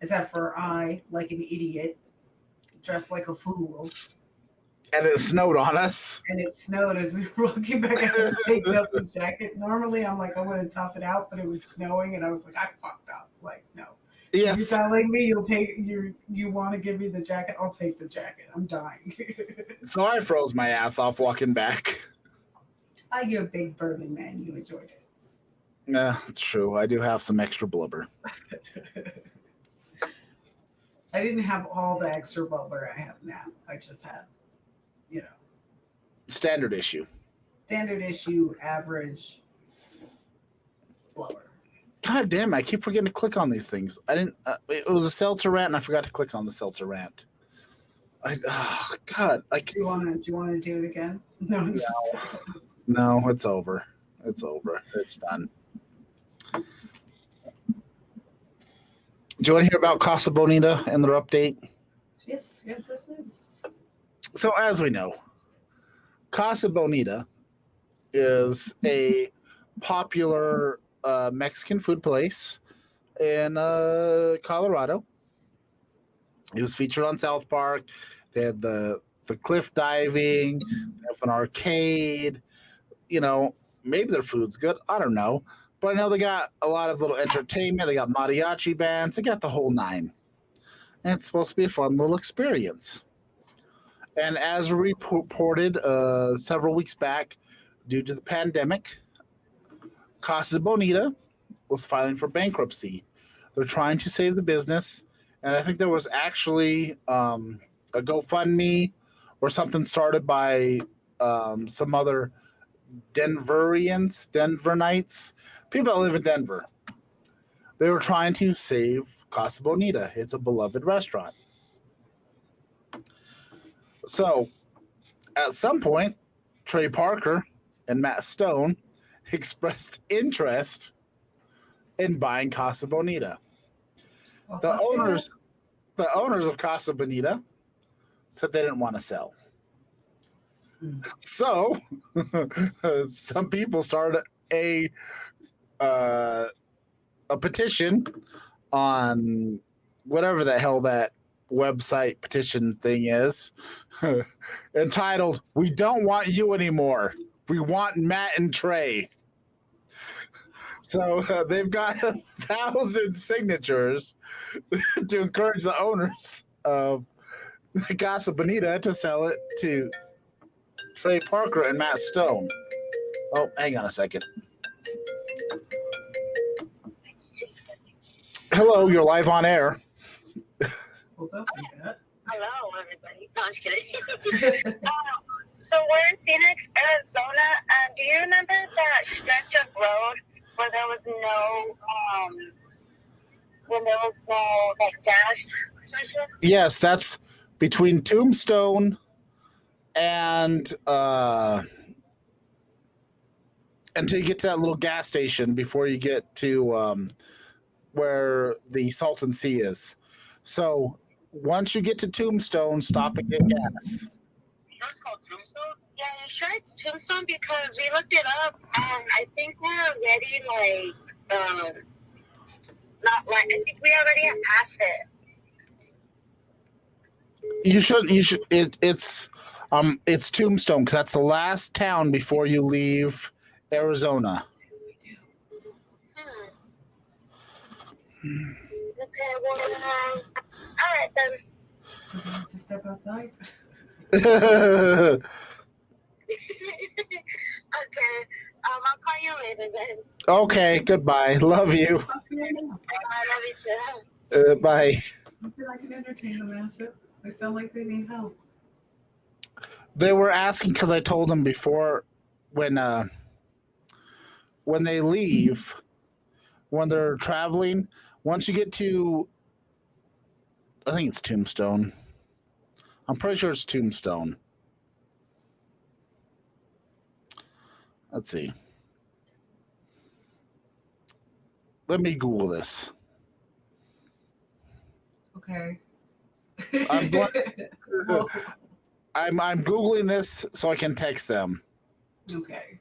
Speaker 3: Except for I, like an idiot, dressed like a fool.
Speaker 2: And it snowed on us.
Speaker 3: And it snowed as we were walking back. I had to take Justin's jacket. Normally, I'm like, I'm going to tough it out, but it was snowing, and I was like, I fucked up. No.
Speaker 2: Yes.
Speaker 3: You're telling me you want to give me the jacket? I'll take the jacket. I'm dying.
Speaker 2: So I froze my ass off walking back.
Speaker 3: You're a big burly man. You enjoyed it.
Speaker 2: Yeah, it's true. I do have some extra blubber.
Speaker 3: I didn't have all the extra blubber I have now. I just had,
Speaker 2: standard issue, average
Speaker 3: blubber.
Speaker 2: God damn it, I keep forgetting to click on these things. I didn't. It was a seltzer rant, and I forgot to click on the seltzer rant. God.
Speaker 3: Do you want to do it again? No.
Speaker 2: No, it's over. It's done. Do you want to hear about Casa Bonita and their update?
Speaker 3: Yes.
Speaker 2: So as we know, Casa Bonita is a popular Mexican food place in Colorado. He was featured on South Park. They had the cliff diving, they have an arcade. You know, maybe their food's good. I don't know. But I know they got a lot of little entertainment. They got mariachi bands. They got the whole nine. And it's supposed to be a fun little experience. And as reported several weeks back, due to the pandemic, Casa Bonita was filing for bankruptcy. They're trying to save the business, and I think there was actually a GoFundMe or something started by some other Denverites, people that live in Denver. They were trying to save Casa Bonita. It's a beloved restaurant. So, at some point, Trey Parker and Matt Stone expressed interest in buying Casa Bonita.
Speaker 3: Well,
Speaker 2: The
Speaker 3: fuck
Speaker 2: owners, the owners of Casa Bonita said they didn't want to sell. So, some people started uh, a petition on whatever the hell that website petition thing is, entitled "We Don't Want You Anymore. We Want Matt and Trey." So they've got 1,000 signatures to encourage the owners of Casa Bonita to sell it to Trey Parker and Matt Stone. Oh, hang on a second. Hello, you're live on air.
Speaker 3: Hold up with that.
Speaker 4: Hello, everybody. No, I'm just kidding. So we're in Phoenix, Arizona. Do you remember that stretch of road where there was no like gas station?
Speaker 2: Yes, that's between Tombstone and until you get to that little gas station before you get to where the Salton Sea is. So once you get to Tombstone, stop and get gas.
Speaker 4: Sure it's called Tombstone? Yeah, you sure it's Tombstone? Because we looked it up, and I think we're already, not like, I think we already have passed it.
Speaker 2: You should. It's Tombstone because that's the last town before you leave Arizona.
Speaker 4: Okay, well, all right then.
Speaker 3: Would you like to step outside?
Speaker 4: Okay, I'll call you later then.
Speaker 2: Okay, goodbye. Love you.
Speaker 3: Talk to me now.
Speaker 4: I love you too.
Speaker 2: Bye.
Speaker 3: I feel I can entertain the masses. They sound like they need help.
Speaker 2: They were asking because I told them before when they leave, when they're traveling, once you get to, I think it's Tombstone. I'm pretty sure it's Tombstone. Let's see. Let me Google this.
Speaker 3: Okay.
Speaker 2: I'm going-
Speaker 3: Well,
Speaker 2: I'm Googling this so I can text them.
Speaker 3: okay.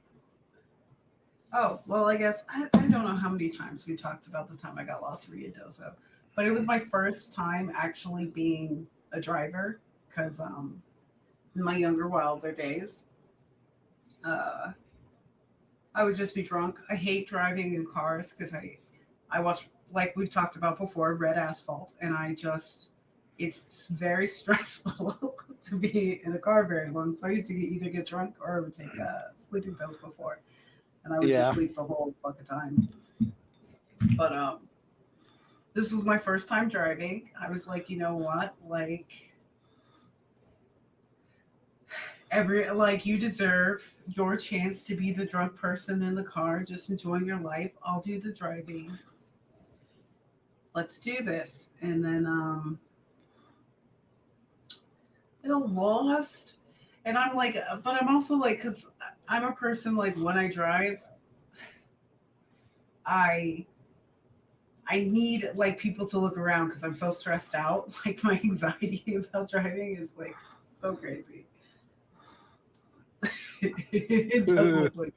Speaker 3: Oh, well, I guess I don't know how many times we talked about the time I got lost in Ruidoso, but it was my first time actually being a driver because in my younger, wilder days, I would just be drunk. I hate driving in cars because I watch, like we've talked about before, red asphalt, and it's very stressful to be in a car very long. So I used to either get drunk or I would take sleeping pills before, and I would just sleep the whole fucking time. But this was my first time driving. I was like, you know what, like you deserve your chance to be the drunk person in the car, just enjoying your life. I'll do the driving. Let's do this. And then I got lost. And I'm like, but I'm also like, because I'm a person like when I drive, I need like people to look around because I'm so stressed out. Like my anxiety about driving is like so crazy. It does look like.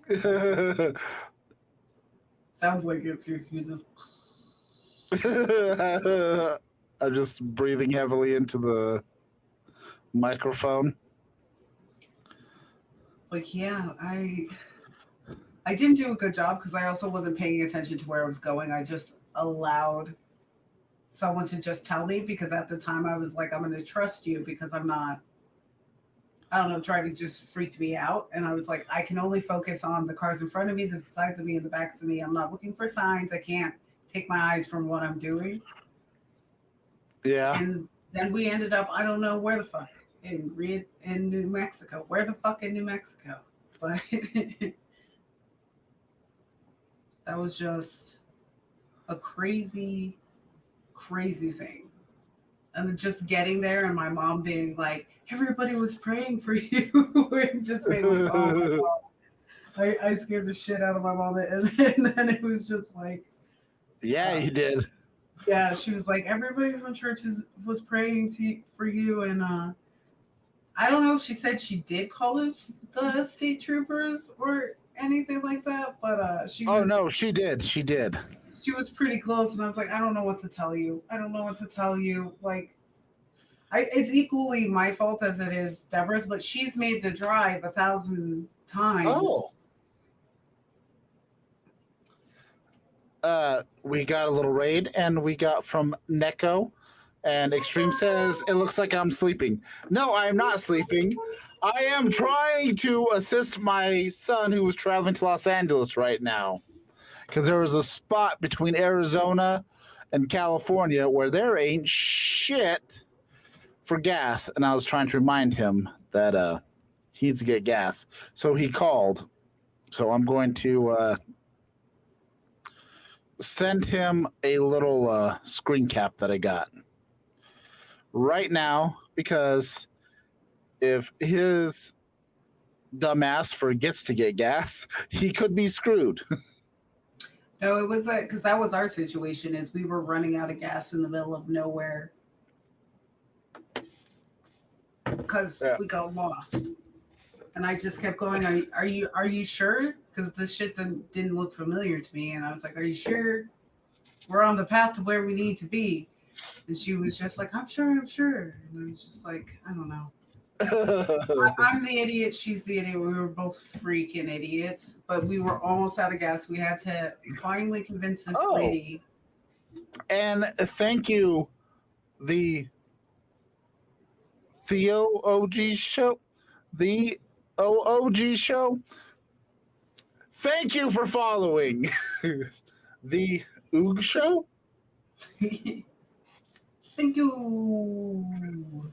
Speaker 3: Is Sounds like it's you just
Speaker 2: I'm just breathing heavily into the microphone.
Speaker 3: like, yeah, I didn't do a good job because I also wasn't paying attention to where I was going. I just allowed someone to just tell me because at the time I was like, I'm going to trust you because I'm not, I don't know, driving just freaked me out. And I was like, I can only focus on the cars in front of me, the sides of me, and the backs of me. I'm not looking for signs. I can't take my eyes from what I'm doing.
Speaker 2: Yeah.
Speaker 3: And then we ended up, I don't know where the fuck, in New Mexico. Where the fuck in New Mexico? But that was just a crazy, crazy thing. And just getting there and my mom being like, everybody was praying for you. It just made me, oh my God. I scared the shit out of my mom. And then it was just like,
Speaker 2: Yeah, you did.
Speaker 3: yeah, she was like, everybody from church was praying for you. And I don't know if she said she did call the state troopers or anything like that, but she was.
Speaker 2: Oh, no, she did. She did.
Speaker 3: She was pretty close, and I was like, I don't know what to tell you. I don't know what to tell you. Like, it's equally my fault as it is Deborah's, but she's made the drive 1,000 times.
Speaker 2: Oh. We got a little raid, and we got from Neko. And Extreme says, it looks like I'm sleeping. No, I am not sleeping. I am trying to assist my son who was traveling to Los Angeles right now. Because there was a spot between Arizona and California where there ain't shit for gas. And I was trying to remind him that he needs to get gas. So he called. So I'm going to send him a little screen cap that I got right now, because if his dumbass forgets to get gas, he could be screwed.
Speaker 3: No, it was because that was our situation. Is we were running out of gas in the middle of nowhere because we got lost, and I just kept going. Are you sure? Because this shit didn't look familiar to me, and I was like, "Are you sure we're on the path to where we need to be?" And she was just like, I'm sure. And I was just like, I don't know. I'm the idiot. She's the idiot. We were both freaking idiots, but we were almost out of gas. We had to finally convince this lady.
Speaker 2: And thank you, the Theo OG show, the OOG show. Thank you for following the Oog show.
Speaker 3: Thank you.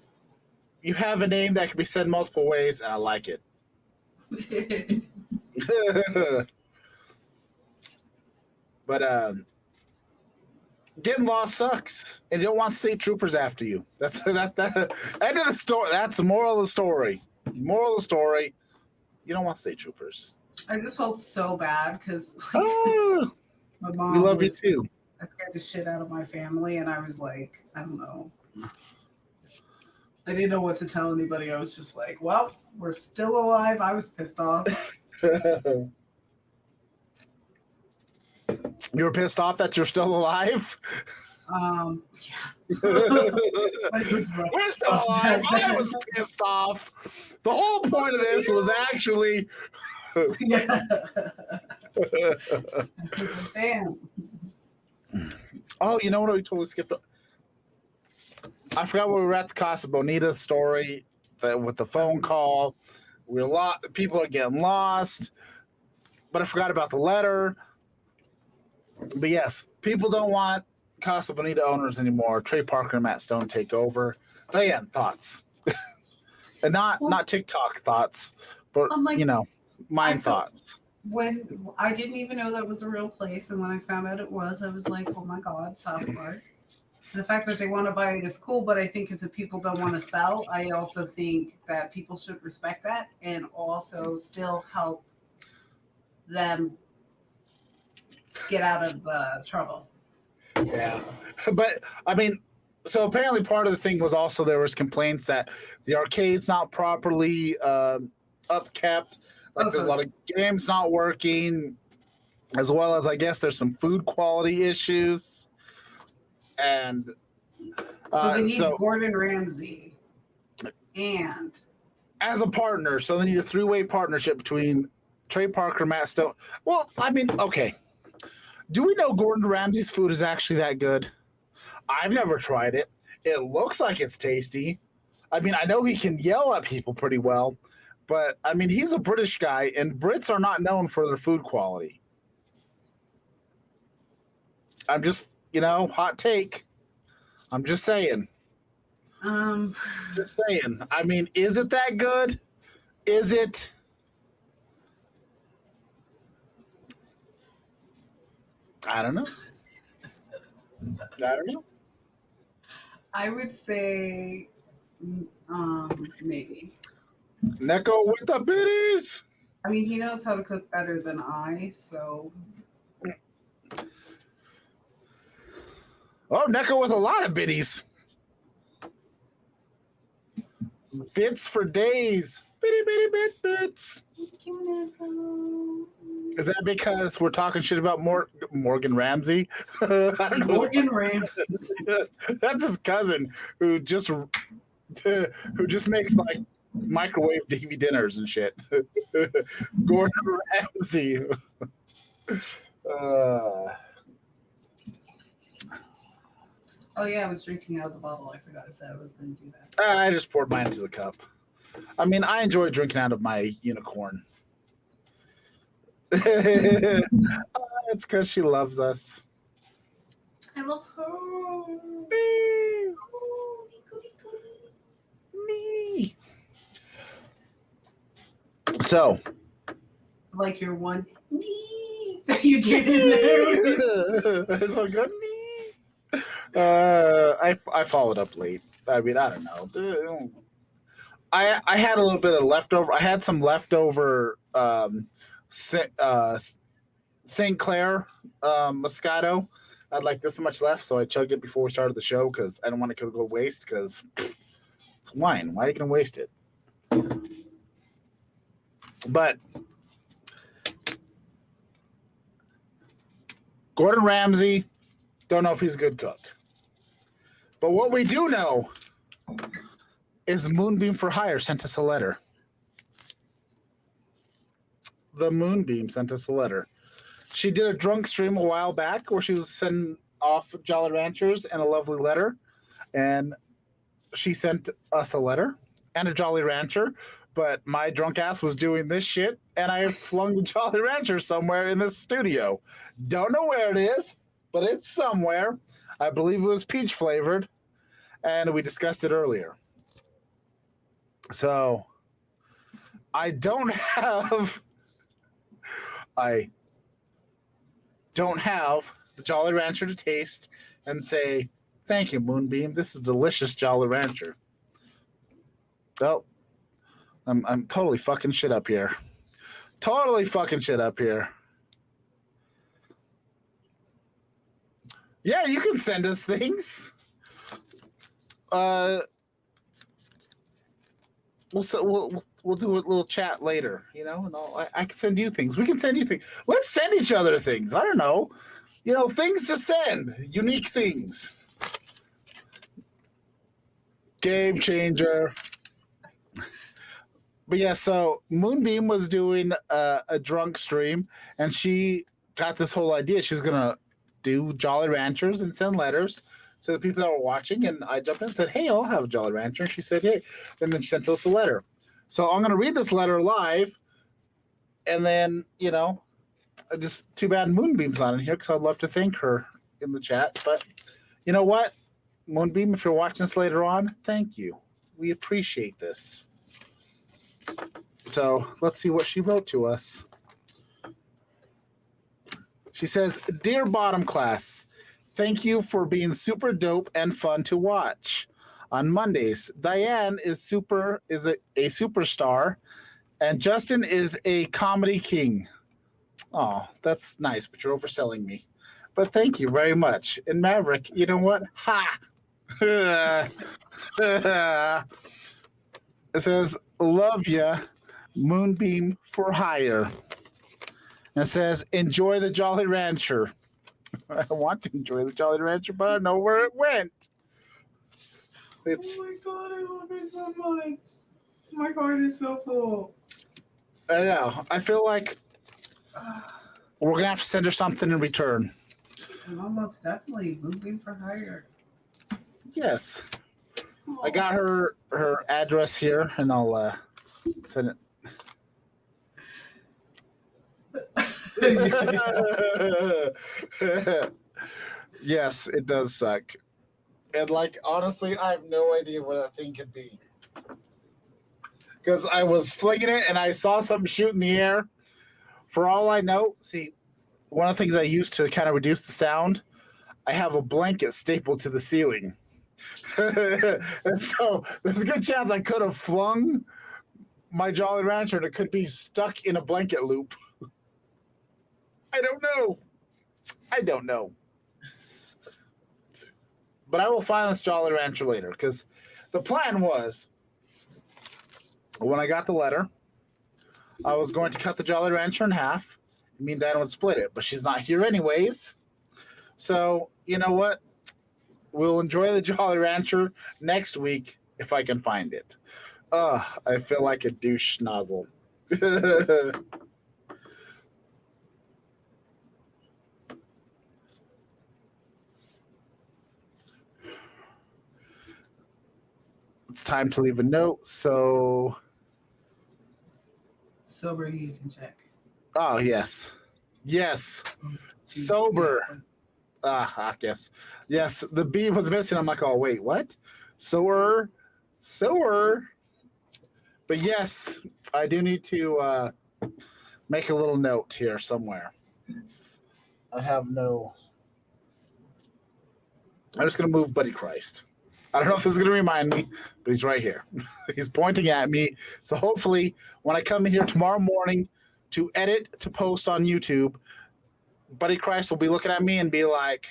Speaker 2: You have a name that can be said multiple ways, and I like it. But getting lost sucks, and you don't want state troopers after you. That's that end of the story. That's the moral of the story. Moral of the story: you don't want state troopers.
Speaker 3: I just felt so bad because my mom.
Speaker 2: We love you too.
Speaker 3: I scared the shit out of my family, and I was like, I don't know. I didn't know what to tell anybody. I was just like, well, we're still alive. I was pissed off.
Speaker 2: You were pissed off that you're still alive?
Speaker 3: Yeah.
Speaker 2: We're still alive. I was pissed off. The whole point of this was actually...
Speaker 3: Yeah. Damn.
Speaker 2: Oh, you know what? We totally skipped. I forgot where we were at the Casa Bonita story with the phone call. People are getting lost, but I forgot about the letter. But yes, people don't want Casa Bonita owners anymore. Trey Parker and Matt Stone take over. Diane, thoughts, and not TikTok thoughts, but my thoughts.
Speaker 3: When I didn't even know that was a real place, and when I found out it was, I was like, oh my God, South Park. The fact that they want to buy it is cool, but I think if the people don't want to sell, I also think that people should respect that and also still help them get out of trouble.
Speaker 2: Yeah. But, I mean, so apparently part of the thing was also there was complaints that the arcade's not properly upkept. Like, there's a lot of games not working. as well as I guess there's some food quality issues. And
Speaker 3: So they need
Speaker 2: so
Speaker 3: Gordon Ramsay and
Speaker 2: as a partner, so they need a three-way partnership between Trey Parker, Matt Stone. Well, I mean, okay. Do we know Gordon Ramsay's food is actually that good? I've never tried it. It looks like it's tasty. I mean, I know he can yell at people pretty well, but I mean, he's a British guy, and Brits are not known for their food quality. I'm just, hot take. I'm just saying. Just saying. I mean, is it that good? Is it? I don't know.
Speaker 3: I would say maybe.
Speaker 2: Neko with the biddies.
Speaker 3: I mean, he knows how to cook better than I, so.
Speaker 2: Oh, Neko with a lot of biddies. Bits for days. Bitty, bitty, bits. Is that because we're talking shit about Morgan Ramsay? I don't know.
Speaker 3: Morgan Ramsay.
Speaker 2: That's his cousin who just makes like microwave TV dinners and shit. Gordon Ramsay.
Speaker 3: Oh yeah, I was drinking out of the bottle. I forgot I said I was going to do that.
Speaker 2: I just poured mine into the cup. I mean, I enjoy drinking out of my unicorn. It's because she loves us.
Speaker 3: I love her.
Speaker 2: Me. So,
Speaker 3: like your one knee that you get in there.
Speaker 2: It's so good. I followed up late. I mean, I don't know. I had a little bit of leftover. I had some leftover St. Clair Moscato. I had like this much left, so I chugged it before we started the show because I don't want it to go waste. Because it's wine. Why are you going to waste it? But Gordon Ramsay, don't know if he's a good cook. But what we do know is Moonbeam for Hire sent us a letter. The Moonbeam sent us a letter. She did a drunk stream a while back where she was sending off Jolly Ranchers and a lovely letter. And she sent us a letter and a Jolly Rancher. But my drunk ass was doing this shit, and I flung the Jolly Rancher somewhere in this studio. Don't know where it is, but it's somewhere. I believe it was peach flavored, and we discussed it earlier. So I don't have the Jolly Rancher to taste and say, thank you, Moonbeam. This is delicious Jolly Rancher. Oh, I'm totally fucking shit up here. Yeah, you can send us things. We'll do a little chat later, and I can send you things. We can send you things. Let's send each other things. I don't know, things to send, unique things. Game changer. But yeah, so Moonbeam was doing a drunk stream, and she got this whole idea. She was gonna do Jolly Ranchers and send letters to the people that were watching. And I jumped in and said, "Hey, I'll have a Jolly Rancher." And she said, "Hey," and then she sent us a letter. So I'm gonna read this letter live, and then just too bad Moonbeam's not in here because I'd love to thank her in the chat. But you know what, Moonbeam, if you're watching this later on, thank you. We appreciate this. So let's see what she wrote to us. She says, "Dear Bottom Class, thank you for being super dope and fun to watch. On Mondays, Diane is a superstar, and Justin is a comedy king." Oh, that's nice, but you're overselling me. But thank you very much. And Maverick, you know what? Ha! It says, "Love ya, Moonbeam for Hire." And it says, "Enjoy the Jolly Rancher." I want to enjoy the Jolly Rancher, but I know where it went. It's.
Speaker 3: Oh my god, I love her so much. My heart is so full.
Speaker 2: I know. I feel like we're gonna have to send her something in return.
Speaker 3: I'm almost definitely moving for hire.
Speaker 2: Yes. I got her address here, and I'll send it. Yes, it does suck. And like honestly, I have no idea what that thing could be. Because I was flinging it and I saw something shoot in the air. For all I know, see, one of the things I use to kind of reduce the sound, I have a blanket stapled to the ceiling. And so there's a good chance I could have flung my Jolly Rancher and it could be stuck in a blanket loop. I don't know. I don't know. But I will find this Jolly Rancher later because the plan was when I got the letter, I was going to cut the Jolly Rancher in half. Me and Diana would split it, but she's not here anyways. So, you know what? We'll enjoy the Jolly Rancher next week if I can find it. I feel like a douche nozzle. It's time to leave a note, so...
Speaker 3: Sober, you can check.
Speaker 2: Oh, yes. Yes. Sober. I guess. Yes, the B was missing. I'm like, oh, wait, what? Sower. But yes, I do need to make a little note here somewhere. I have no... I'm just going to move Buddy Christ. I don't know if this is going to remind me, but he's right here. He's pointing at me. So hopefully when I come in here tomorrow morning to edit, to post on YouTube, Buddy Christ will be looking at me and be like,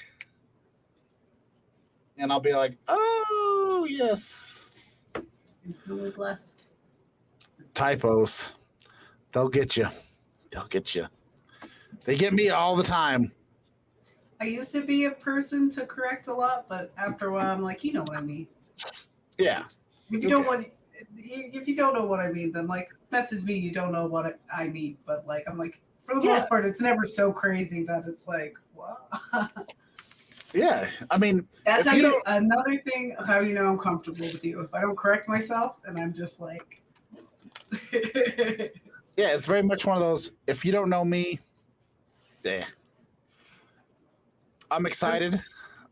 Speaker 2: and I'll be like, oh, yes.
Speaker 3: Instantly blessed.
Speaker 2: Typos. They'll get you. They'll get you. They get me all the time.
Speaker 3: I used to be a person to correct a lot, but after a while, I'm like, you know what I mean.
Speaker 2: Yeah.
Speaker 3: If you don't want, if you don't know what I mean, then like message me. You don't know what I mean, but like I'm like, for the most part, it's never so crazy that it's like, what?
Speaker 2: Yeah. I mean,
Speaker 3: That's how you. Another thing of how you know I'm comfortable with you. If I don't correct myself, and I'm just like,
Speaker 2: yeah, it's very much one of those. If you don't know me, yeah. I'm excited.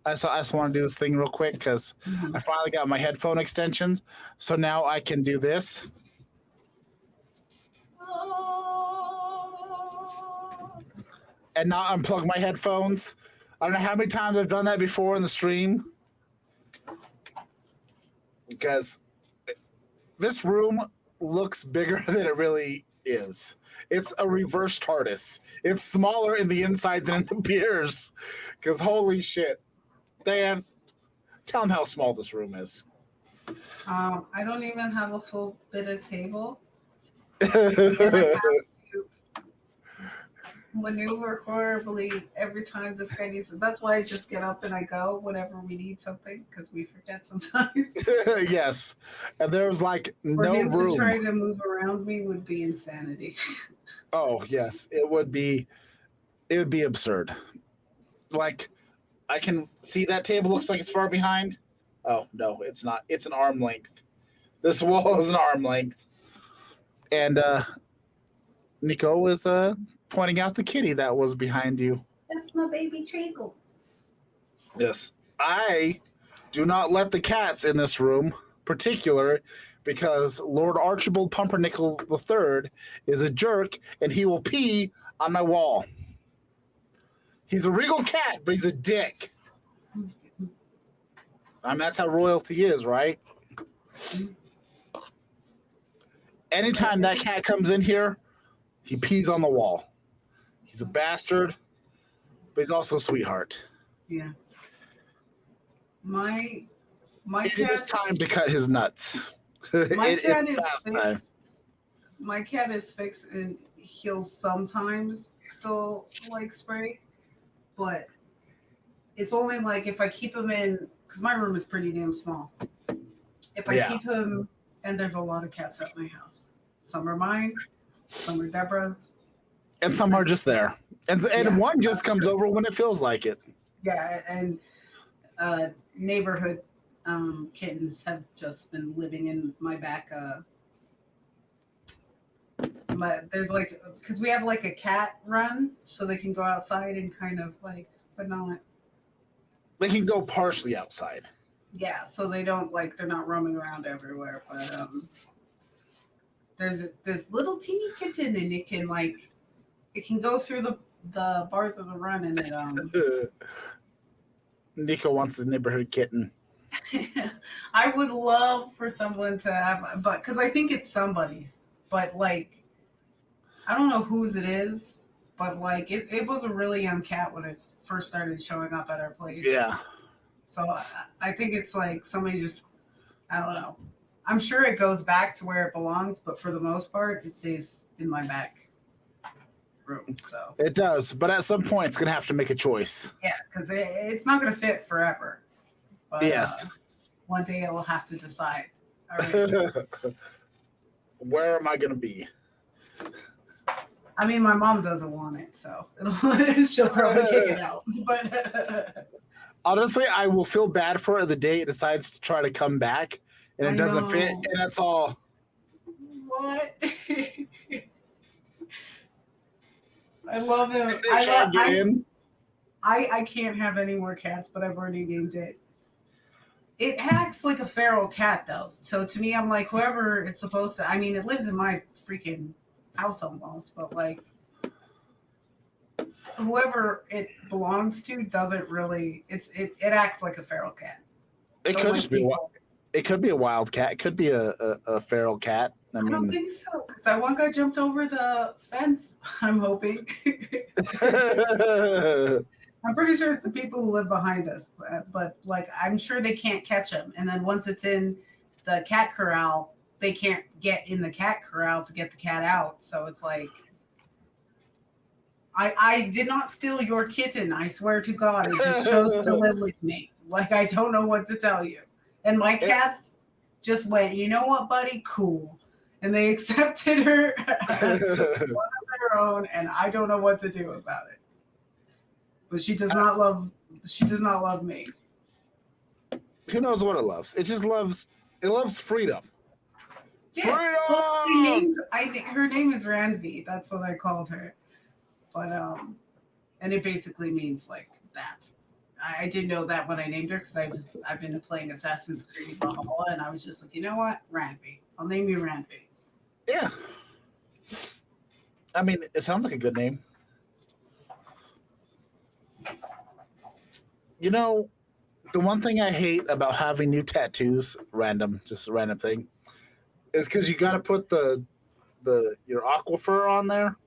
Speaker 2: I just want to do this thing real quick because I finally got my headphone extensions. So now I can do this. And not unplug my headphones. I don't know how many times I've done that before in the stream. Because this room looks bigger than it really is. It's a reverse TARDIS. It's smaller in the inside than it appears. Because holy shit. Dan, tell them how small this room is.
Speaker 3: I don't even have a full bit of table. And I have to maneuver horribly every time this guy needs it. That's why I just get up and I go whenever we need something because we forget sometimes.
Speaker 2: Yes. And there's like
Speaker 3: For
Speaker 2: no
Speaker 3: him
Speaker 2: room.
Speaker 3: to try to move around me would be insanity.
Speaker 2: Oh, yes. It would be absurd. Like, I can see that table looks like it's far behind. Oh, no, it's not. It's an arm length. This wall is an arm length. And Nico was pointing out the kitty that was behind you.
Speaker 3: That's my baby Treacle.
Speaker 2: Yes. I do not let the cats in this room, particular, because Lord Archibald Pumpernickel III is a jerk and he will pee on my wall. He's a regal cat, but he's a dick. I mean, that's how royalty is, right? Anytime that cat comes in here, he pees on the wall. He's a bastard, but he's also a sweetheart.
Speaker 3: Yeah. My
Speaker 2: It is time to cut his nuts.
Speaker 3: My cat is
Speaker 2: fast time.
Speaker 3: fixed. My cat is fixed, and he'll sometimes still like spray, but it's only like if I keep him in, because my room is pretty damn small. If I keep him, and there's a lot of cats at my house. Some are mine, some are Deborah's.
Speaker 2: And some are just there. And one just comes over when it feels like it.
Speaker 3: Yeah, and neighborhood kittens have just been living in my back. There's like, because we have like a cat run, so they can go outside and kind of like, but not.
Speaker 2: They can go partially outside.
Speaker 3: Yeah, so they don't like, they're not roaming around everywhere. But there's this little teeny kitten, and it can go through the bars of the run, and it
Speaker 2: Nico wants the neighborhood kitten.
Speaker 3: I would love for someone to have, but because I think it's somebody's, but like I don't know whose it is, but like it was a really young cat when it first started showing up at our place.
Speaker 2: Yeah.
Speaker 3: So I think it's like somebody just, I don't know. I'm sure it goes back to where it belongs, but for the most part, it stays in my back room. So
Speaker 2: it does, but at some point, it's gonna have to make a choice.
Speaker 3: Yeah, because it's not gonna fit forever. But,
Speaker 2: yes.
Speaker 3: One day it will have to decide. All right.
Speaker 2: Where am I gonna be?
Speaker 3: I mean, my mom doesn't want it, so she'll probably kick it out. But
Speaker 2: honestly, I will feel bad for it the day it decides to try to come back and it doesn't fit, and that's all.
Speaker 3: What? I love him. I can't have any more cats, but I've already named it. It acts like a feral cat, though. So to me, I'm like, whoever it's supposed to. I mean, it lives in my freaking house almost, but like, whoever it belongs to doesn't really. It acts like a feral cat.
Speaker 2: It could just be. It could be a wild cat. It could be a feral cat.
Speaker 3: I don't think so, because that one guy jumped over the fence. I'm hoping. I'm pretty sure it's the people who live behind us, but like I'm sure they can't catch him. And then once it's in the cat corral, they can't get in the cat corral to get the cat out. So it's like, I did not steal your kitten. I swear to God, it just chose to live with me. Like I don't know what to tell you. And my cats just went, you know what, buddy? Cool. And they accepted her as one of their own, and I don't know what to do about it. But she does not love me.
Speaker 2: Who knows what it loves? It just loves freedom.
Speaker 3: Yeah.
Speaker 2: Freedom!
Speaker 3: Well, her name is Ranvi. That's what I called her. But and it basically means like that. I didn't know that when I named her because I've been playing Assassin's Creed Valhalla, and I was just like, you know what, Ranvi. I'll name you Ranvi.
Speaker 2: Yeah. I mean, it sounds like a good name. You know, the one thing I hate about having new tattoos, just a random thing, is because you got to put your aquifer on there.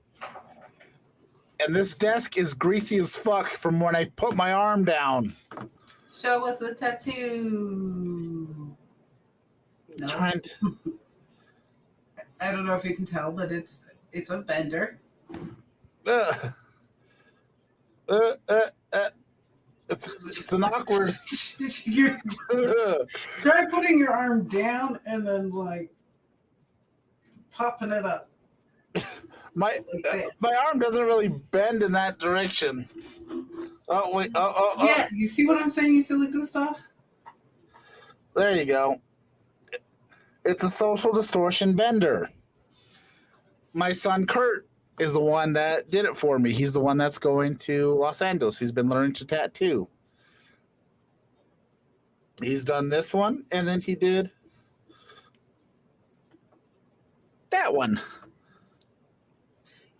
Speaker 2: And this desk is greasy as fuck from when I put my arm down.
Speaker 3: Show us the tattoo. No. I don't know if you can tell, but it's a bender.
Speaker 2: It's an awkward.
Speaker 3: Try putting your arm down and then like popping it up.
Speaker 2: My arm doesn't really bend in that direction. Oh wait! Oh!
Speaker 3: Yeah, you see what I'm saying, you silly Gustav?
Speaker 2: There you go. It's a social distortion bender. My son Kurt is the one that did it for me. He's the one that's going to Los Angeles. He's been learning to tattoo. He's done this one, and then he did that one.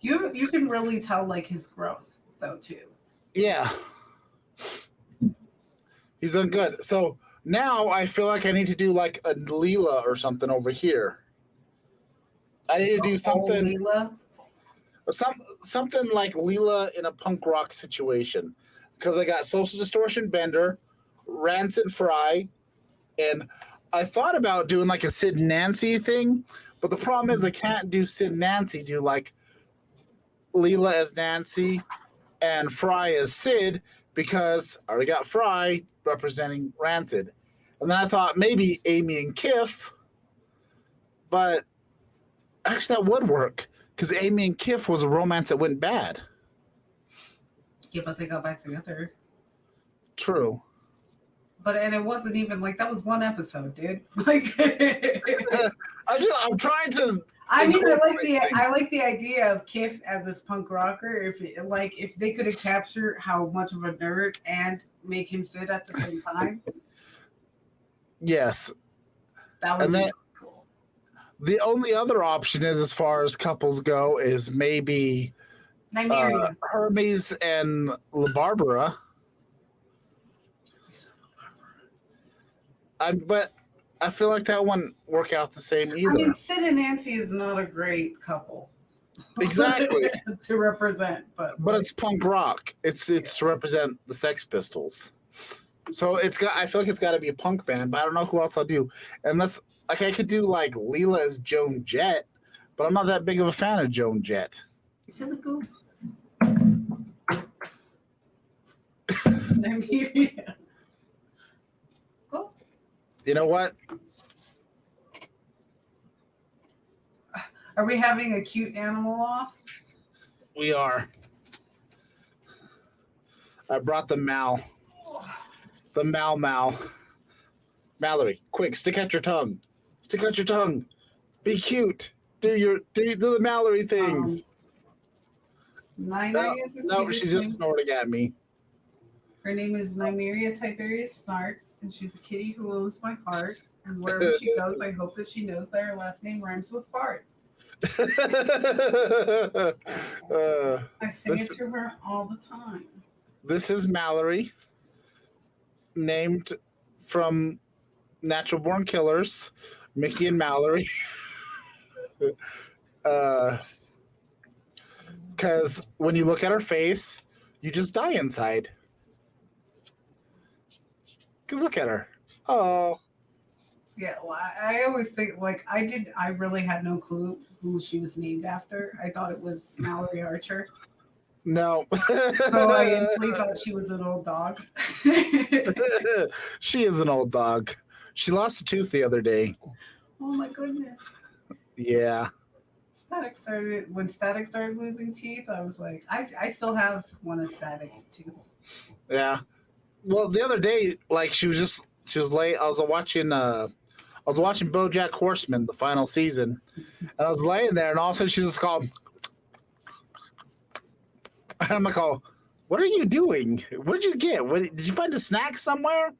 Speaker 3: You can really tell like his growth though too.
Speaker 2: Yeah. He's done good. So now I feel like I need to do like a Leela or something over here. I need to do something.
Speaker 3: Leela?
Speaker 2: Something like Leela in a punk rock situation. Because I got Social Distortion Bender, Rancid Fry, and I thought about doing like a Sid and Nancy thing, but the problem is I can't do Sid and Nancy, do like Leela as Nancy, and Fry as Sid because I already got Fry representing Ranted. And then I thought maybe Amy and Kiff, but actually that would work because Amy and Kiff was a romance that went bad.
Speaker 3: Yeah, but they got back together.
Speaker 2: True.
Speaker 3: And it wasn't even like that was one episode, dude. Like
Speaker 2: I'm trying to.
Speaker 3: I mean, I like the idea of Kiff as this punk rocker. If they could have captured how much of a nerd and make him sit at the same time.
Speaker 2: Yes.
Speaker 3: That would be cool.
Speaker 2: The only other option is, as far as couples go, is maybe Hermes and La Barbara. But I feel like that wouldn't work out the same either.
Speaker 3: I mean, Sid and Nancy is not a great couple.
Speaker 2: Exactly.
Speaker 3: To represent, but
Speaker 2: it's punk rock. It's to represent the Sex Pistols. So I feel like it's got to be a punk band, but I don't know who else I'll do. Unless I could do like Leela as Joan Jett, but I'm not that big of a fan of Joan Jett.
Speaker 3: You said the goose. Go.
Speaker 2: You know what?
Speaker 3: Are we having a cute animal off?
Speaker 2: We are. I brought the Mal. The Mal. Mallory, quick, stick out your tongue. Stick out your tongue. Be cute. Do the Mallory things.
Speaker 3: Nymeria is
Speaker 2: she's just snorting at me.
Speaker 3: Her name is Nymeria Tiberius Snart, and she's a kitty who owns my heart. And wherever she goes, I hope that she knows that her last name rhymes with fart. I sing it to her all the time.
Speaker 2: This is Mallory, named from Natural Born Killers, Mickey and Mallory. Because when you look at her face, you just die inside. Because look at her. Oh.
Speaker 3: Yeah, well, I always think, like, I really had no clue who she was named after. I thought it was Mallory Archer.
Speaker 2: No.
Speaker 3: So I instantly thought she was an old dog.
Speaker 2: She is an old dog. She lost a tooth the other day.
Speaker 3: Oh my goodness.
Speaker 2: Yeah.
Speaker 3: When Static started losing teeth, I was like, I still have one of Static's teeth.
Speaker 2: Yeah. Well, the other day, like she was late. I was watching BoJack Horseman, the final season, and I was laying there, and all of a sudden she just called. And I'm like, "Oh, what are you doing? What did you get? Did you find a snack somewhere?"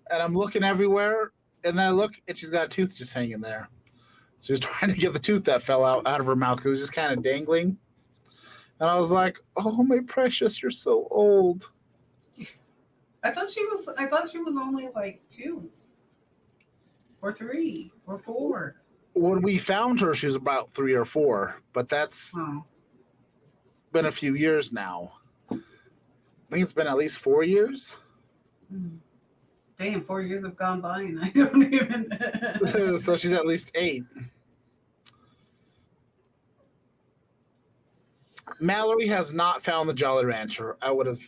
Speaker 2: And I'm looking everywhere, and then I look, and she's got a tooth just hanging there. She's trying to get the tooth that fell out of her mouth. It was just kind of dangling, and I was like, "Oh, my precious, you're so old."
Speaker 3: I thought she was only like 2 or 3 or 4.
Speaker 2: When we found her, she was about 3 or 4, but that's been a few years now. I think it's been at least 4 years.
Speaker 3: Damn, 4 years have gone by and I don't even.
Speaker 2: So she's at least 8. Mallory has not found the Jolly Rancher. I would have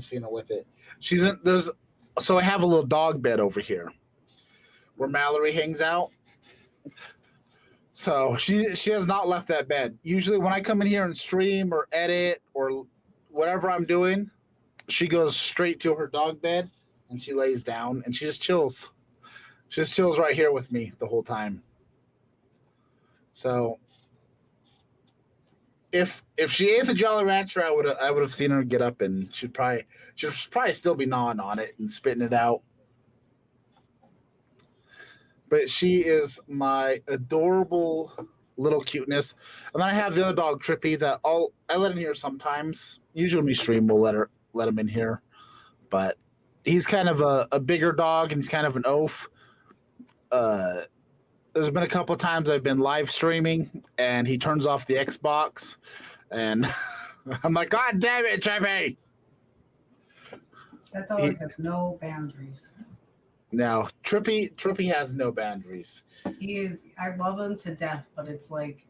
Speaker 2: seen her with it. So I have a little dog bed over here where Mallory hangs out. So she has not left that bed. Usually when I come in here and stream or edit or whatever I'm doing, she goes straight to her dog bed and she lays down and she just chills. She just chills right here with me the whole time. So if she ate the Jolly Rancher, I would have seen her get up and she'd probably still be gnawing on it and spitting it out. But she is my adorable little cuteness. And then I have the other dog, Trippy, that I let in here sometimes. Usually when we stream, we'll let him in here. But he's kind of a bigger dog and he's kind of an oaf. There's been a couple of times I've been live streaming and he turns off the Xbox and I'm like, God damn it, Trippy!
Speaker 3: That dog has no boundaries.
Speaker 2: No, Trippy has no boundaries.
Speaker 3: I love him to death, but it's like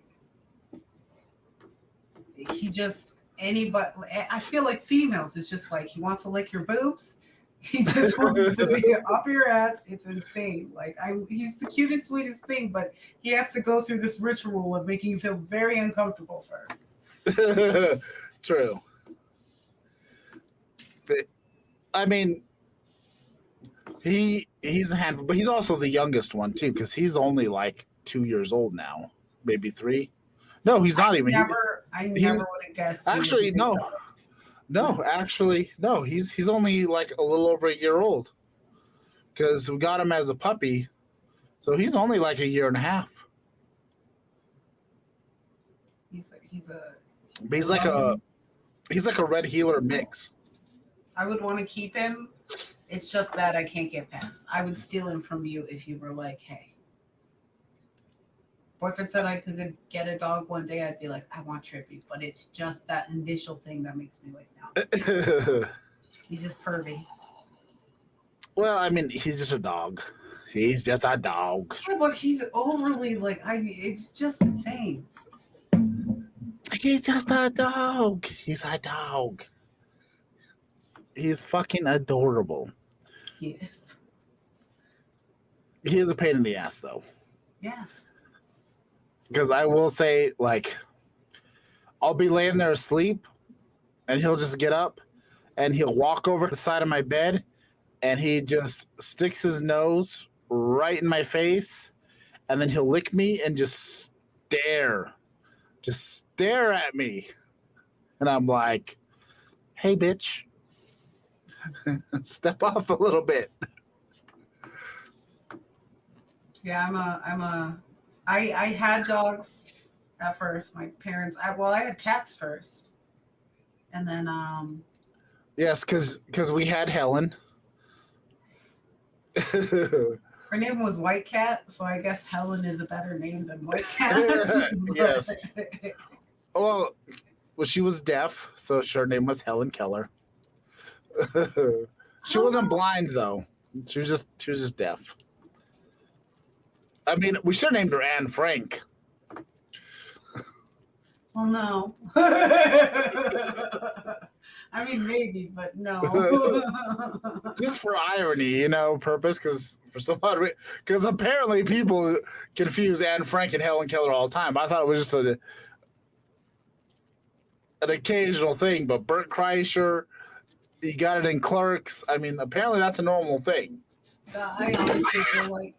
Speaker 3: he just anybody. I feel like females. It's just like he wants to lick your boobs. He just wants to be up your ass. It's insane. Like he's the cutest, sweetest thing, but he has to go through this ritual of making you feel very uncomfortable first.
Speaker 2: True. I mean, he's a handful, but he's also the youngest one too, because he's only like 2 years old now, maybe 3. No, he's not even.
Speaker 3: I never would have guessed.
Speaker 2: Actually, no. No, actually, no. He's only like a little over a year old, because we got him as a puppy, so he's only like a year and a half. He's like a red heeler mix.
Speaker 3: I would want to keep him. It's just that I can't get past. I would steal him from you if you were like, hey. Boyfriend said I could get a dog one day. I'd be like, I want Trippy. But it's just that initial thing that makes me like, no. He's just pervy.
Speaker 2: Well, I mean, he's just a dog. He's just a dog.
Speaker 3: Yeah, but he's overly like, it's just insane.
Speaker 2: He's just a dog. He's a dog. He's fucking adorable.
Speaker 3: He is.
Speaker 2: He is a pain in the ass, though.
Speaker 3: Yes.
Speaker 2: Because I will say, like, I'll be laying there asleep, and he'll just get up, and he'll walk over to the side of my bed, and he just sticks his nose right in my face, and then he'll lick me and just stare at me. And I'm like, hey, bitch, step off a little bit.
Speaker 3: Yeah, I had dogs at first. My parents, I had cats first. And then,
Speaker 2: Yes, because we had Helen.
Speaker 3: her name was White Cat, so I guess Helen is a better name than White Cat.
Speaker 2: Yes. Well, she was deaf, so her name was Helen Keller. She wasn't blind though. She was just deaf. I mean, we should have named her Anne Frank.
Speaker 3: Well, no. I mean, maybe, but no.
Speaker 2: Just for irony, purpose, because apparently people confuse Anne Frank and Helen Keller all the time. I thought it was just an occasional thing, but Bert Kreischer, you got it in Clerks. I mean, apparently that's a normal thing.
Speaker 3: I honestly feel like,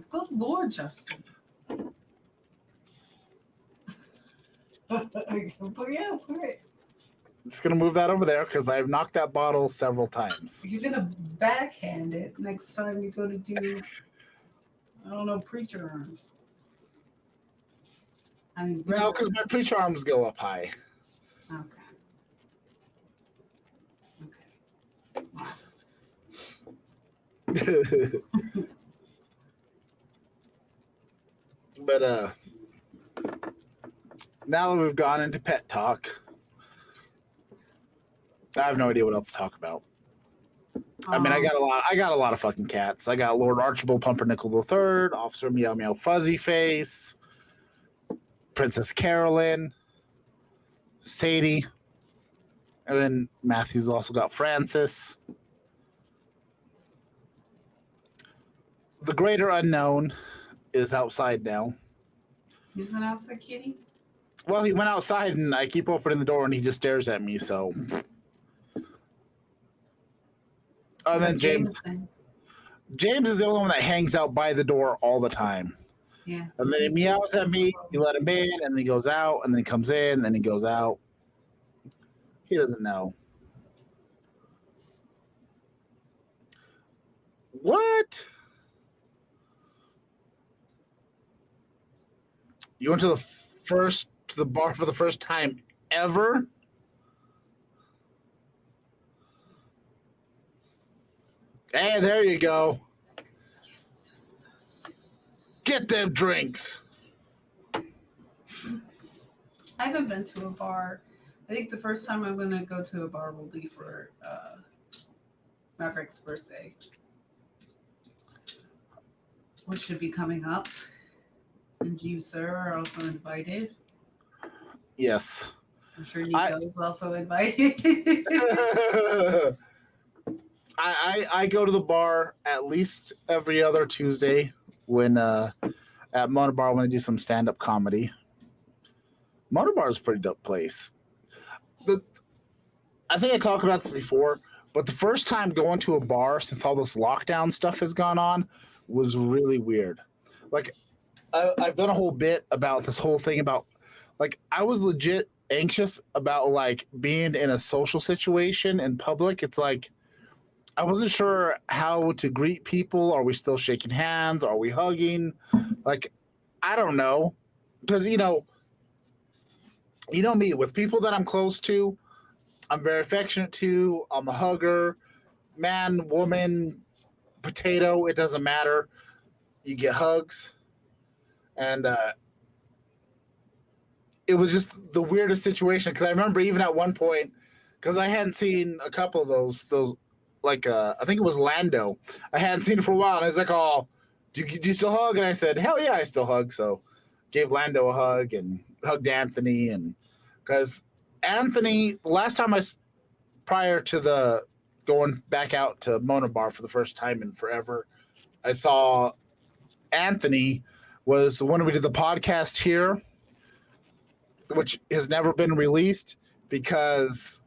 Speaker 3: good Lord, Justin. But yeah, put it.
Speaker 2: Just gonna move that over there because I've knocked that bottle several times.
Speaker 3: You're gonna backhand it next time you go to do, I don't know, preacher arms. I mean,
Speaker 2: no, because my preacher arms go up high.
Speaker 3: Okay. Wow.
Speaker 2: But now that we've gone into pet talk, I have no idea what else to talk about. I mean, I got a lot of fucking cats. I got Lord Archibald Pumpernickel III, Officer Meow Meow Fuzzy Face, Princess Carolyn, Sadie, and then Matthew's also got Francis. The greater unknown is outside now.
Speaker 3: He's an outside kitty?
Speaker 2: Well, he went outside, and I keep opening the door, and he just stares at me, so... And then James is the only one that hangs out by the door all the time.
Speaker 3: Yeah.
Speaker 2: And then he meows at me, you let him in, and then he goes out, and then he comes in, and then he goes out. He doesn't know. What? You went to the bar for the first time ever? Hey, there you go.
Speaker 3: Yes.
Speaker 2: Get them drinks.
Speaker 3: I haven't been to a bar. I think the first time I'm going to go to a bar will be for Maverick's birthday, which should be coming up. And you, sir, are also invited.
Speaker 2: Yes.
Speaker 3: I'm sure
Speaker 2: I
Speaker 3: Nico is also invited.
Speaker 2: I go to the bar at least every other Tuesday when at Mona Bar when they do some stand up comedy. Mona Bar is a pretty dope place. The I think I talked about this before, but the first time going to a bar since all this lockdown stuff has gone on was really weird. Like I've done a whole bit about this whole thing about like I was legit anxious about like being in a social situation in public. It's like I wasn't sure how to greet people. Are we still shaking hands? Are we hugging? Like I don't know because you know me with people that I'm close to. I'm very affectionate to. I'm a hugger, man, woman, potato. It doesn't matter. You get hugs, and it was just the weirdest situation because I remember even at one point because I hadn't seen a couple of those like I think it was Lando. I hadn't seen it for a while, and I was like, "Oh, do you still hug?" And I said, "Hell yeah, I still hug." So gave Lando a hug and hugged Anthony, and because Anthony, the last time prior to the going back out to Mona Bar for the first time in forever, I saw Anthony was when we did the podcast here, which has never been released because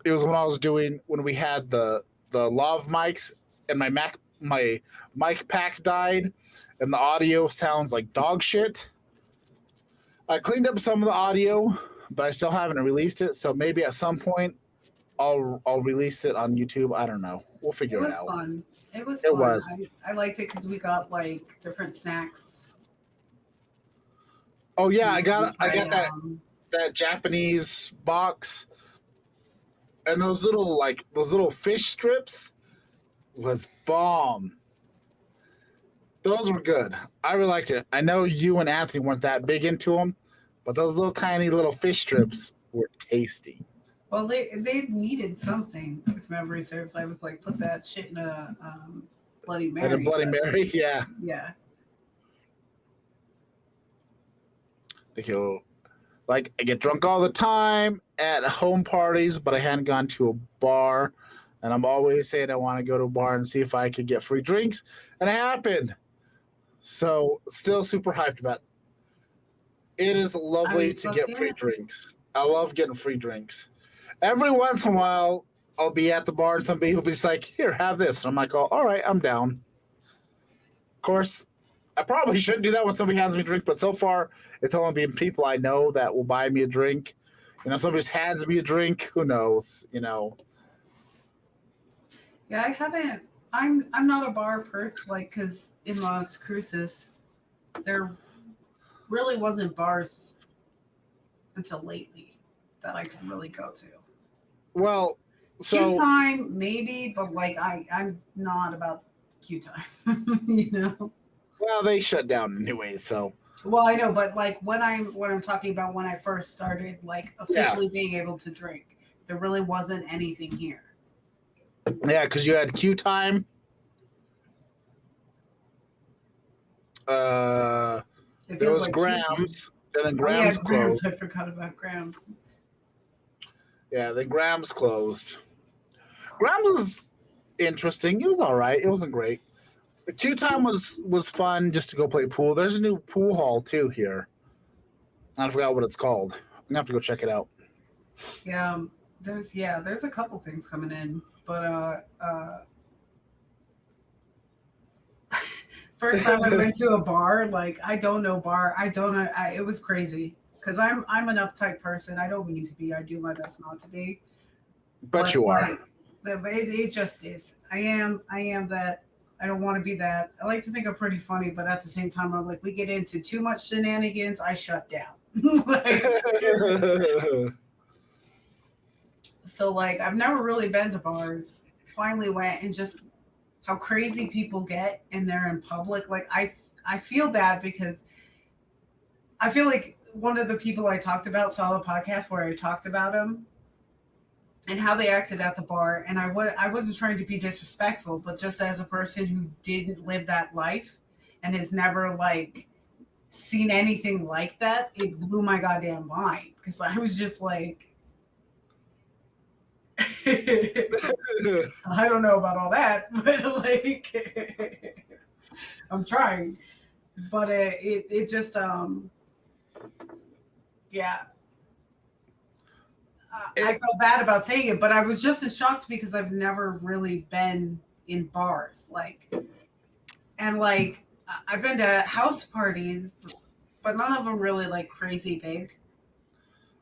Speaker 2: it was when I was doing when we had the lav mics and my mic pack died and the audio sounds like dog shit. I cleaned up some of the audio, but I still haven't released it. So maybe at some point I'll release it on YouTube. I don't know. We'll
Speaker 3: It
Speaker 2: figure it
Speaker 3: was
Speaker 2: out.
Speaker 3: fun. It was
Speaker 2: It
Speaker 3: fun.
Speaker 2: was.
Speaker 3: I liked it because we got like different snacks.
Speaker 2: Oh yeah, I
Speaker 3: We
Speaker 2: got
Speaker 3: tried,
Speaker 2: that Japanese box and those little fish strips was bomb. Those were good. I really liked it. I know you and Anthony weren't that big into them, but those little tiny little fish strips were tasty.
Speaker 3: well, they needed something. If memory serves, I was like, put that shit in a Bloody Mary.
Speaker 2: And a Bloody
Speaker 3: but,
Speaker 2: Mary, yeah.
Speaker 3: Yeah.
Speaker 2: Like I get drunk all the time at home parties, but I hadn't gone to a bar, and I'm always saying I want to go to a bar and see if I could get free drinks, and it happened. So still super hyped about it. It is lovely to get free drinks. I love getting free drinks. Every once in a while, I'll be at the bar and some people will be just like, "Here, have this." And I'm like, "Oh, all right, I'm down." Of course, I probably shouldn't do that when somebody hands me a drink, but so far, it's only been people I know that will buy me a drink. If somebody just hands me a drink, who knows?
Speaker 3: Yeah, I haven't. I'm not a bar person, like, because in Las Cruces, there really wasn't bars until lately that I can really go to.
Speaker 2: Well,
Speaker 3: Queue
Speaker 2: so
Speaker 3: time, maybe, but like I'm not about queue time, you know.
Speaker 2: well, they shut down anyway. So
Speaker 3: Well, I know, but like when I'm talking about when I first started, like officially being able to drink, there really wasn't anything here.
Speaker 2: yeah, because you had queue time.
Speaker 3: It
Speaker 2: There
Speaker 3: feels
Speaker 2: was
Speaker 3: like queue time.
Speaker 2: Grams, and then
Speaker 3: Oh, yeah,
Speaker 2: Grams
Speaker 3: Grams.
Speaker 2: closed.
Speaker 3: I forgot about Grams.
Speaker 2: Yeah, then Grams closed. Grams was interesting. It was all right. It wasn't great. The queue time was fun just to go play pool. There's a new pool hall too here. I forgot what it's called. I'm gonna have to go check it out.
Speaker 3: Yeah, there's a couple things coming in, but first time I went to a bar, like I don't know bar, I don't know. It was crazy because I'm an uptight person. I don't mean to be. I do my best not to be.
Speaker 2: But you are.
Speaker 3: It just is. I am that. I don't want to be that. I like to think I'm pretty funny, but at the same time, I'm like, we get into too much shenanigans, I shut down. So like, I've never really been to bars. Finally went and just how crazy people get and they're in public. Like I feel bad because I feel like one of the people I talked about saw the podcast where I talked about him and how they acted at the bar. And I wasn't trying to be disrespectful, but just as a person who didn't live that life and has never like seen anything like that, it blew my goddamn mind because I was just like, I don't know about all that, but like, I'm trying. But it just yeah. I felt bad about saying it, but I was just as shocked because I've never really been in bars, like, and like I've been to house parties, but none of them really like crazy big.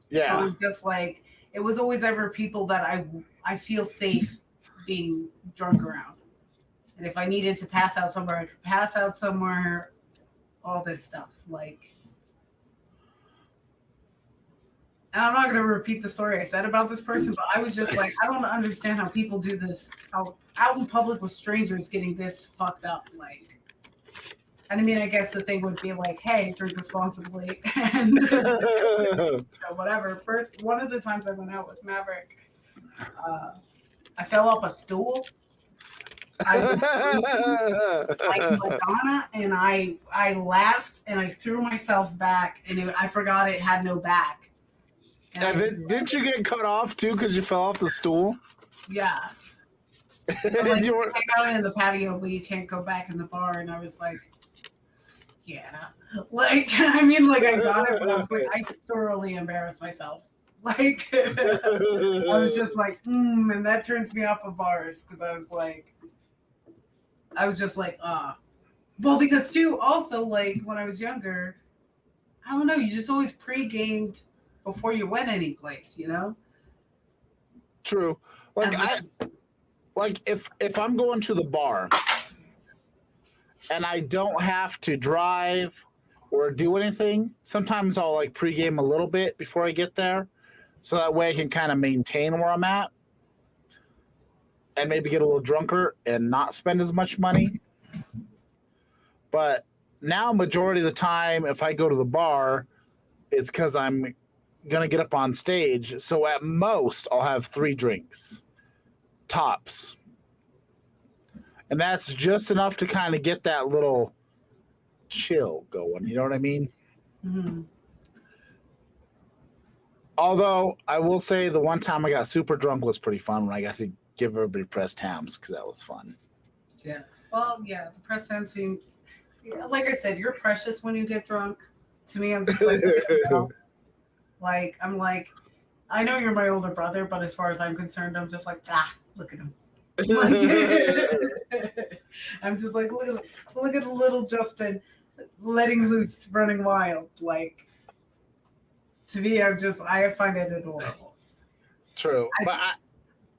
Speaker 2: Yeah.
Speaker 3: So I'm just like, it was always ever people that I feel safe being drunk around, and if I needed to pass out somewhere, I could pass out somewhere. All this stuff, like. And I'm not going to repeat the story I said about this person, but I was just like, I don't understand how people do this out in public with strangers getting this fucked up. Like, and I mean, I guess the thing would be like, hey, drink responsibly and whatever. First, one of the times I went out with Maverick, I fell off a stool. I was like Madonna, and I laughed and I threw myself back, and I forgot it had no back.
Speaker 2: Didn't you get cut off too because you fell off the stool?
Speaker 3: Yeah. Like, you hang out in the patio, but you can't go back in the bar. And I was like, yeah. Like, I mean, like, I got it, but I was like, I thoroughly embarrassed myself. Like, I was just like, and that turns me off of bars because I was just like, Well, because too, also, like, when I was younger, I don't know, you just always pre-gamed before you went any place, you know?
Speaker 2: True. Like if I'm going to the bar and I don't have to drive or do anything, sometimes I'll like pregame a little bit before I get there, so that way I can kind of maintain where I'm at and maybe get a little drunker and not spend as much money. But now, majority of the time, if I go to the bar, it's because I'm gonna get up on stage. So at most, I'll have 3 drinks, tops, and that's just enough to kind of get that little chill going. You know what I mean?
Speaker 3: Mm-hmm.
Speaker 2: Although I will say, the one time I got super drunk was pretty fun when I got to give everybody pressed hams because that was fun.
Speaker 3: Yeah. Well, yeah, the pressed hams being, like I said, you're precious when you get drunk. To me, I'm just like, like, I'm like, I know you're my older brother, but as far as I'm concerned, I'm just like, look at him. Like, I'm just like, look at little Justin letting loose, running wild. Like, to me, I find it adorable.
Speaker 2: True.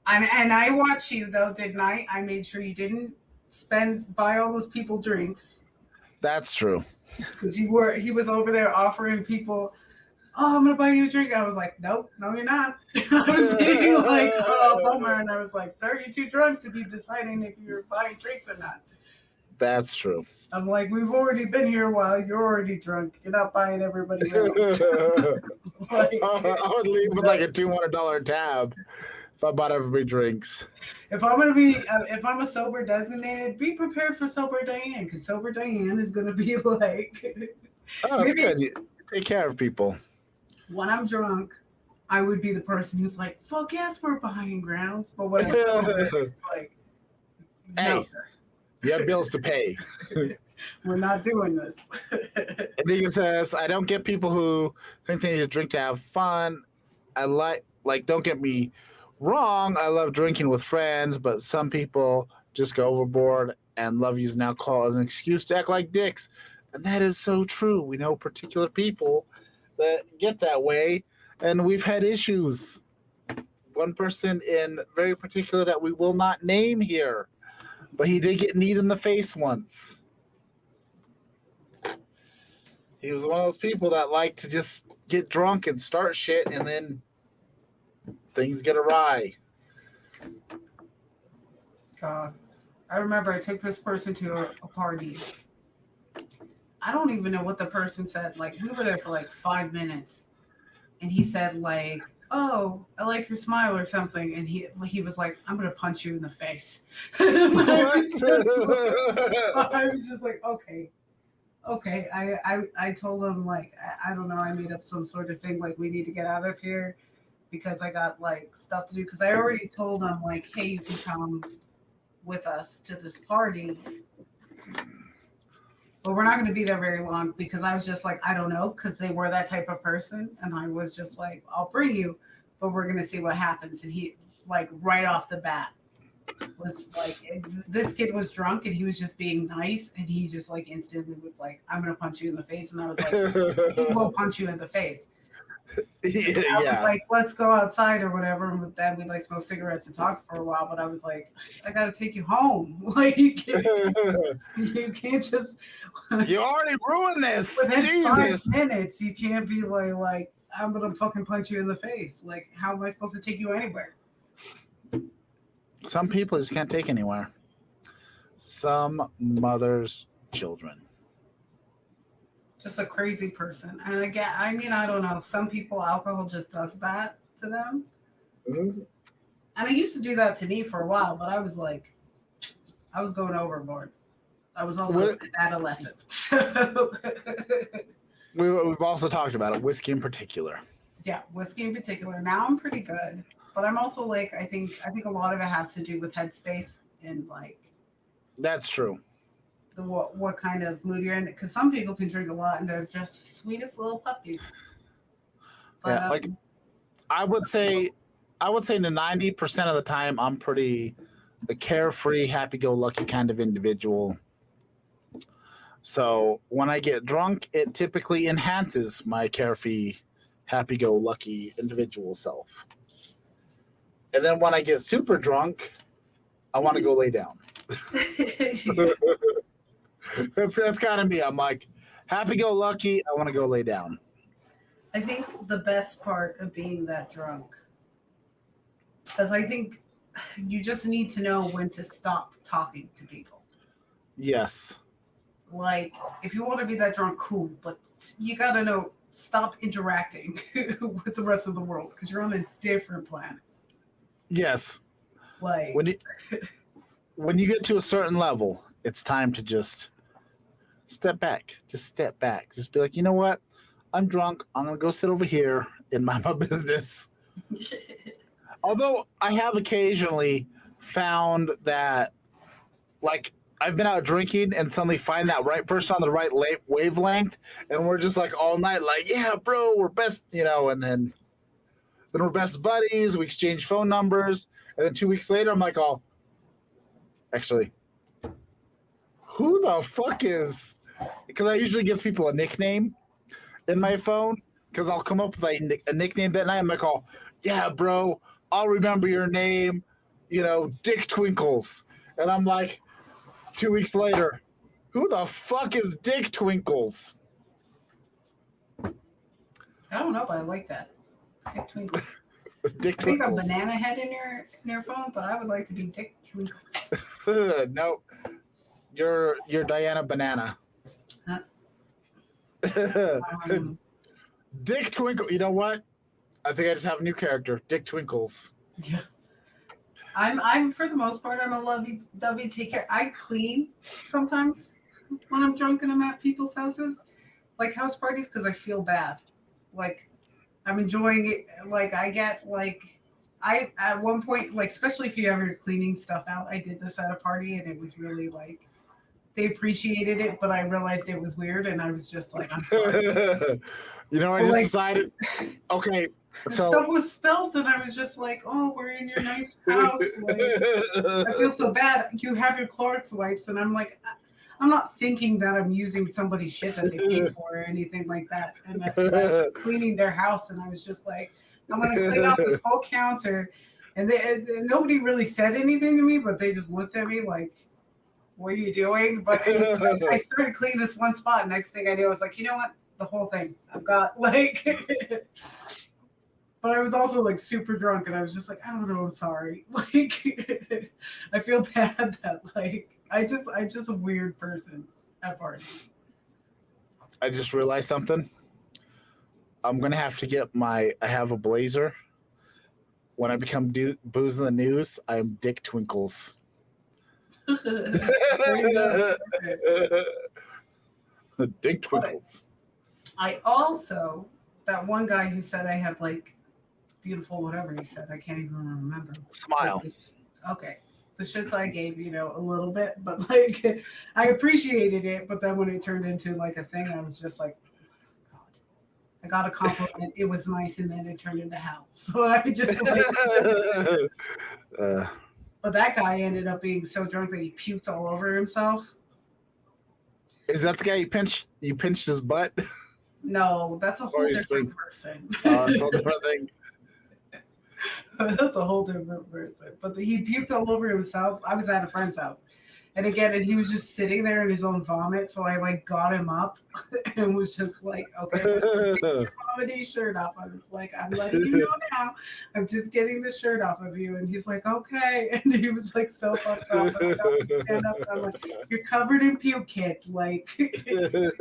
Speaker 3: And I watch you though, didn't I? I made sure you didn't buy all those people drinks.
Speaker 2: That's true.
Speaker 3: Because he was over there offering people, oh, I'm gonna buy you a drink. I was like, nope, no, you're not. I was being like, oh, bummer. And I was like, sir, you're too drunk to be deciding if you're buying drinks or not.
Speaker 2: That's true.
Speaker 3: I'm like, we've already been here a while. You're already drunk. You're not buying everybody else. Like,
Speaker 2: I would leave with like a $200 tab if I bought everybody drinks.
Speaker 3: If I'm a sober designated, be prepared for sober Diane, because sober Diane is gonna be like,
Speaker 2: oh, that's good. You take care of people.
Speaker 3: When I'm drunk, I would be the person who's like, fuck yes, we're buying grounds. But when I'm sober, it's like, no,
Speaker 2: hey,
Speaker 3: sir.
Speaker 2: You have bills to pay.
Speaker 3: We're not doing this.
Speaker 2: And Deacon says, I don't get people who think they need a drink to have fun. I like, don't get me wrong, I love drinking with friends, but some people just go overboard and love using alcohol as an excuse to act like dicks. And that is so true. We know particular people that get that way, and we've had issues. One person in very particular that we will not name here, but he did get kneed in the face once. He was one of those people that like to just get drunk and start shit, and then things get awry.
Speaker 3: God. I remember I took this person to a party. I don't even know what the person said. Like, we were there for like 5 minutes. And he said, like, oh, I like your smile or something. And he was like, I'm going to punch you in the face. I was just like, okay. okay, I told him like I don't know, I made up some sort of thing like we need to get out of here because I got like stuff to do because I already told him like, hey, you can come with us to this party, but we're not going to be there very long because I was just like, I don't know, because they were that type of person, and I was just like, I'll bring you, but we're going to see what happens. And he like right off the bat was like, this kid was drunk and he was just being nice, and he just like instantly was like, I'm going to punch you in the face, and I was like, he will punch you in the face. I was like, let's go outside or whatever. And then we like smoke cigarettes and talk for a while. But I was like, I gotta take you home. Like you can't just.
Speaker 2: You already ruined this.
Speaker 3: Within
Speaker 2: Jesus.
Speaker 3: 5 minutes, you can't be like I'm gonna fucking punch you in the face. Like, how am I supposed to take you anywhere?
Speaker 2: Some people just can't take anywhere. Some mothers' children.
Speaker 3: Just a crazy person. And again, I mean, I don't know. Some people, alcohol just does that to them.
Speaker 2: Mm-hmm.
Speaker 3: And it used to do that to me for a while, but I was like, I was going overboard. I was also an adolescent. So
Speaker 2: We've also talked about it, whiskey in particular.
Speaker 3: Yeah, whiskey in particular. Now I'm pretty good. But I'm also like, I think a lot of it has to do with headspace and like
Speaker 2: That's true.
Speaker 3: What kind of mood you're in, because some people can drink a lot and they're just the sweetest little puppies. But,
Speaker 2: Yeah, like I would say in the 90% of the time I'm pretty a carefree, happy-go-lucky kind of individual. So when I get drunk, it typically enhances my carefree, happy-go-lucky individual self. And then when I get super drunk, I want to go lay down. That's kind of me. I'm like, happy-go-lucky, I want to go lay down.
Speaker 3: I think the best part of being that drunk, because I think you just need to know when to stop talking to people.
Speaker 2: Yes.
Speaker 3: Like, if you want to be that drunk, cool, but you got to know, stop interacting with the rest of the world, because you're on a different planet.
Speaker 2: Yes.
Speaker 3: Like,
Speaker 2: when you get to a certain level, it's time to just step back. Just step back. Just be like, you know what? I'm drunk. I'm going to go sit over here and mind my business. Although I have occasionally found that, like, I've been out drinking and suddenly find that right person on the right wavelength, and we're just like all night, like, yeah, bro, we're best, and then we're best buddies. We exchange phone numbers, and then 2 weeks later, I'm like, oh, actually, who the fuck is? Because I usually give people a nickname in my phone, because I'll come up with a nickname that night. I'm like, oh, yeah, bro, I'll remember your name, Dick Twinkles. And I'm like, 2 weeks later, who the fuck is Dick Twinkles?
Speaker 3: I don't know, but I like that. Dick Twinkles.
Speaker 2: Dick
Speaker 3: I think a
Speaker 2: Twinkles.
Speaker 3: banana head in your phone, but I would like to be Dick Twinkles.
Speaker 2: No, you're Diana Banana.
Speaker 3: Huh?
Speaker 2: Dick Twinkle. You know what? I think I just have a new character, Dick Twinkles.
Speaker 3: Yeah. I'm for the most part, I'm a lovey-dovey take care. I clean sometimes when I'm drunk and I'm at people's houses, like house parties, because I feel bad. Like I'm enjoying it. Like I get like at one point, like especially if you have your cleaning stuff out, I did this at a party and it was really like they appreciated it, but I realized it was weird and I was just like, I'm sorry.
Speaker 2: I just decided. Okay. So
Speaker 3: stuff was spilled, and I was just like, "Oh, we're in your nice house." Like, I feel so bad. You have your Clorox wipes, and I'm like, I'm not thinking that I'm using somebody's shit that they paid for or anything like that. And I was cleaning their house, and I was just like, I'm gonna clean out this whole counter, and nobody really said anything to me, but they just looked at me like, "What are you doing?" But it's like, I started cleaning this one spot. Next thing I knew, I was like, you know what? The whole thing. I've got like. But I was also like super drunk, and I was just like, I don't know, I'm sorry. Like, I feel bad that like I'm just a weird person at parties.
Speaker 2: I just realized something. I'm gonna have to get I have a blazer. When I become booze in the news, I'm Dick Twinkles.
Speaker 3: There you go.
Speaker 2: Dick twinkles.
Speaker 3: I also, that one guy who said I had like beautiful whatever he said, I can't even remember.
Speaker 2: Smile.
Speaker 3: Okay. The shits I gave, a little bit, but like I appreciated it. But then when it turned into like a thing, I was just like, God, I got a compliment. It was nice, and then it turned into hell. So I just like. But that guy ended up being so drunk that he puked all over himself.
Speaker 2: Is that the guy you pinched his butt?
Speaker 3: No, that's a whole different person.
Speaker 2: It's a different thing.
Speaker 3: That's a whole different person. But he puked all over himself. I was at a friend's house. And he was just sitting there in his own vomit. So I like got him up and was just like, okay, get your vomity shirt off. I was like, I'm letting you know now. I'm just getting the shirt off of you. And he's like, okay. And he was like so fucked up. And I stand up and I'm like, you're covered in puke, kid. Like, we're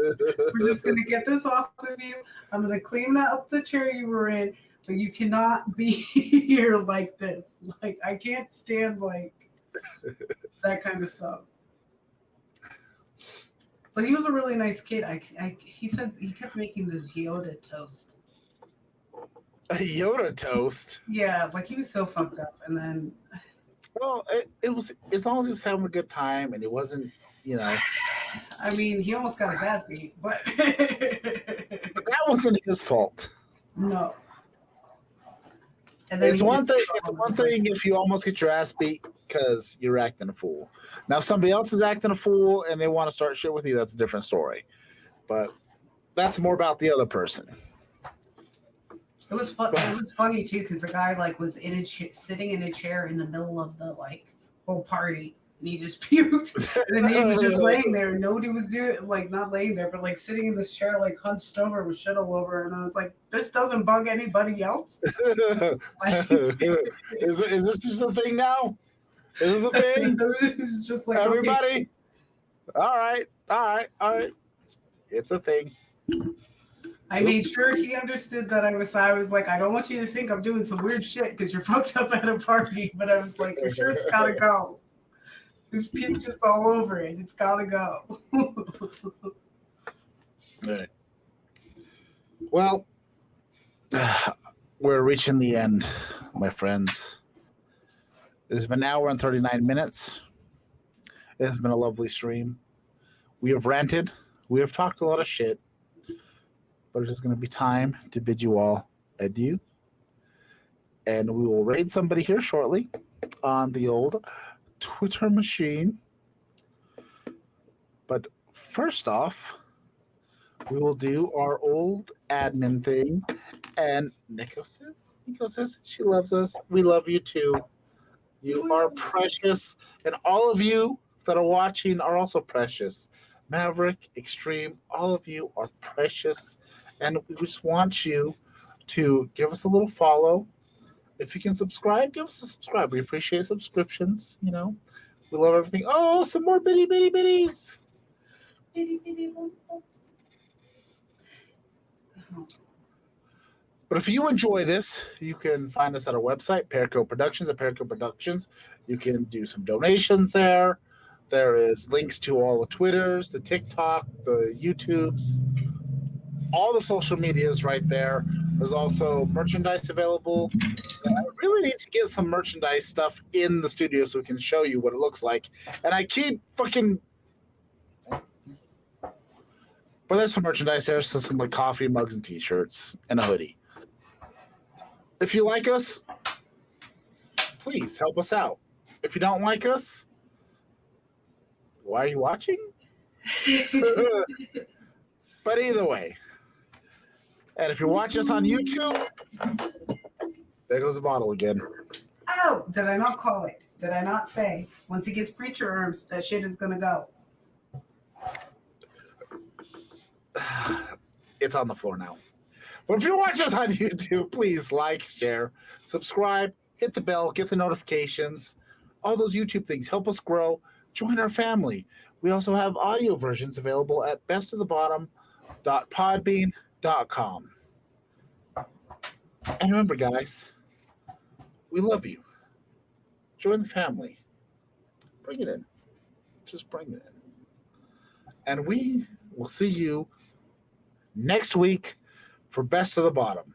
Speaker 3: just going to get this off of you. I'm going to clean up the chair you were in. But you cannot be here like this. Like, I can't stand like that kind of stuff. But he was a really nice kid. He said he kept making this Yoda toast.
Speaker 2: A Yoda toast?
Speaker 3: Yeah, like he was so fucked up. And then,
Speaker 2: well, it was as long as he was having a good time and it wasn't,
Speaker 3: I mean, he almost got his ass beat, but
Speaker 2: but that wasn't his fault.
Speaker 3: No. And then
Speaker 2: it's one thing if you almost get your ass beat because you're acting a fool. Now, if somebody else is acting a fool and they want to start shit with you, that's a different story. But that's more about the other person.
Speaker 3: It was fun. It was funny too because the guy like was sitting in a chair in the middle of the like whole party, and he just puked. And then he was just laying there, and nobody was doing like not laying there, but like sitting in this chair, like hunched over with shit all over. And I was like, this doesn't bug anybody else. Like,
Speaker 2: is this just a thing now? Is this a thing?
Speaker 3: It was just like
Speaker 2: everybody. Okay. All right. It's a thing.
Speaker 3: I made sure he understood that I was like, I don't want you to think I'm doing some weird shit because you're fucked up at a party. But I was like, your shirt's gotta go. There's puke just all over it. It's gotta go.
Speaker 2: Right. Well, we're reaching the end, my friends. It's been an hour and 39 minutes. It has been a lovely stream. We have ranted. We have talked a lot of shit. But it is going to be time to bid you all adieu. And we will raid somebody here shortly on the old Twitter machine. But first off, we will do our old admin thing. And Nico says she loves us. We love you too. You are precious. And all of you that are watching are also precious. Maverick, Extreme, all of you are precious. And we just want you to give us a little follow. If you can subscribe, give us a subscribe. We appreciate subscriptions, We love everything. Oh, some more bitty bitties. But if you enjoy this, you can find us at our website, Paraco Productions. At Paraco Productions, you can do some donations there. There is links to all the Twitters, the TikTok, the YouTubes, all the social medias right there. There's also merchandise available. I really need to get some merchandise stuff in the studio so we can show you what it looks like. And I keep fucking... But there's some merchandise there, so some like coffee mugs and t-shirts and a hoodie. If you like us, please help us out. If you don't like us, why are you watching? But either way. And if you're watching us on YouTube, there goes the bottle again.
Speaker 3: Oh, did I not call it? Did I not say once he gets preacher arms, that shit is gonna go?
Speaker 2: It's on the floor now. But if you're watching us on YouTube, please like, share, subscribe, hit the bell, get the notifications, all those YouTube things. Help us grow. Join our family. We also have audio versions available at bestofthebottom.podbean.com. And remember, guys, we love you. Join the family. Bring it in. Just bring it in. And we we'll see you next week for Best of the Bottom.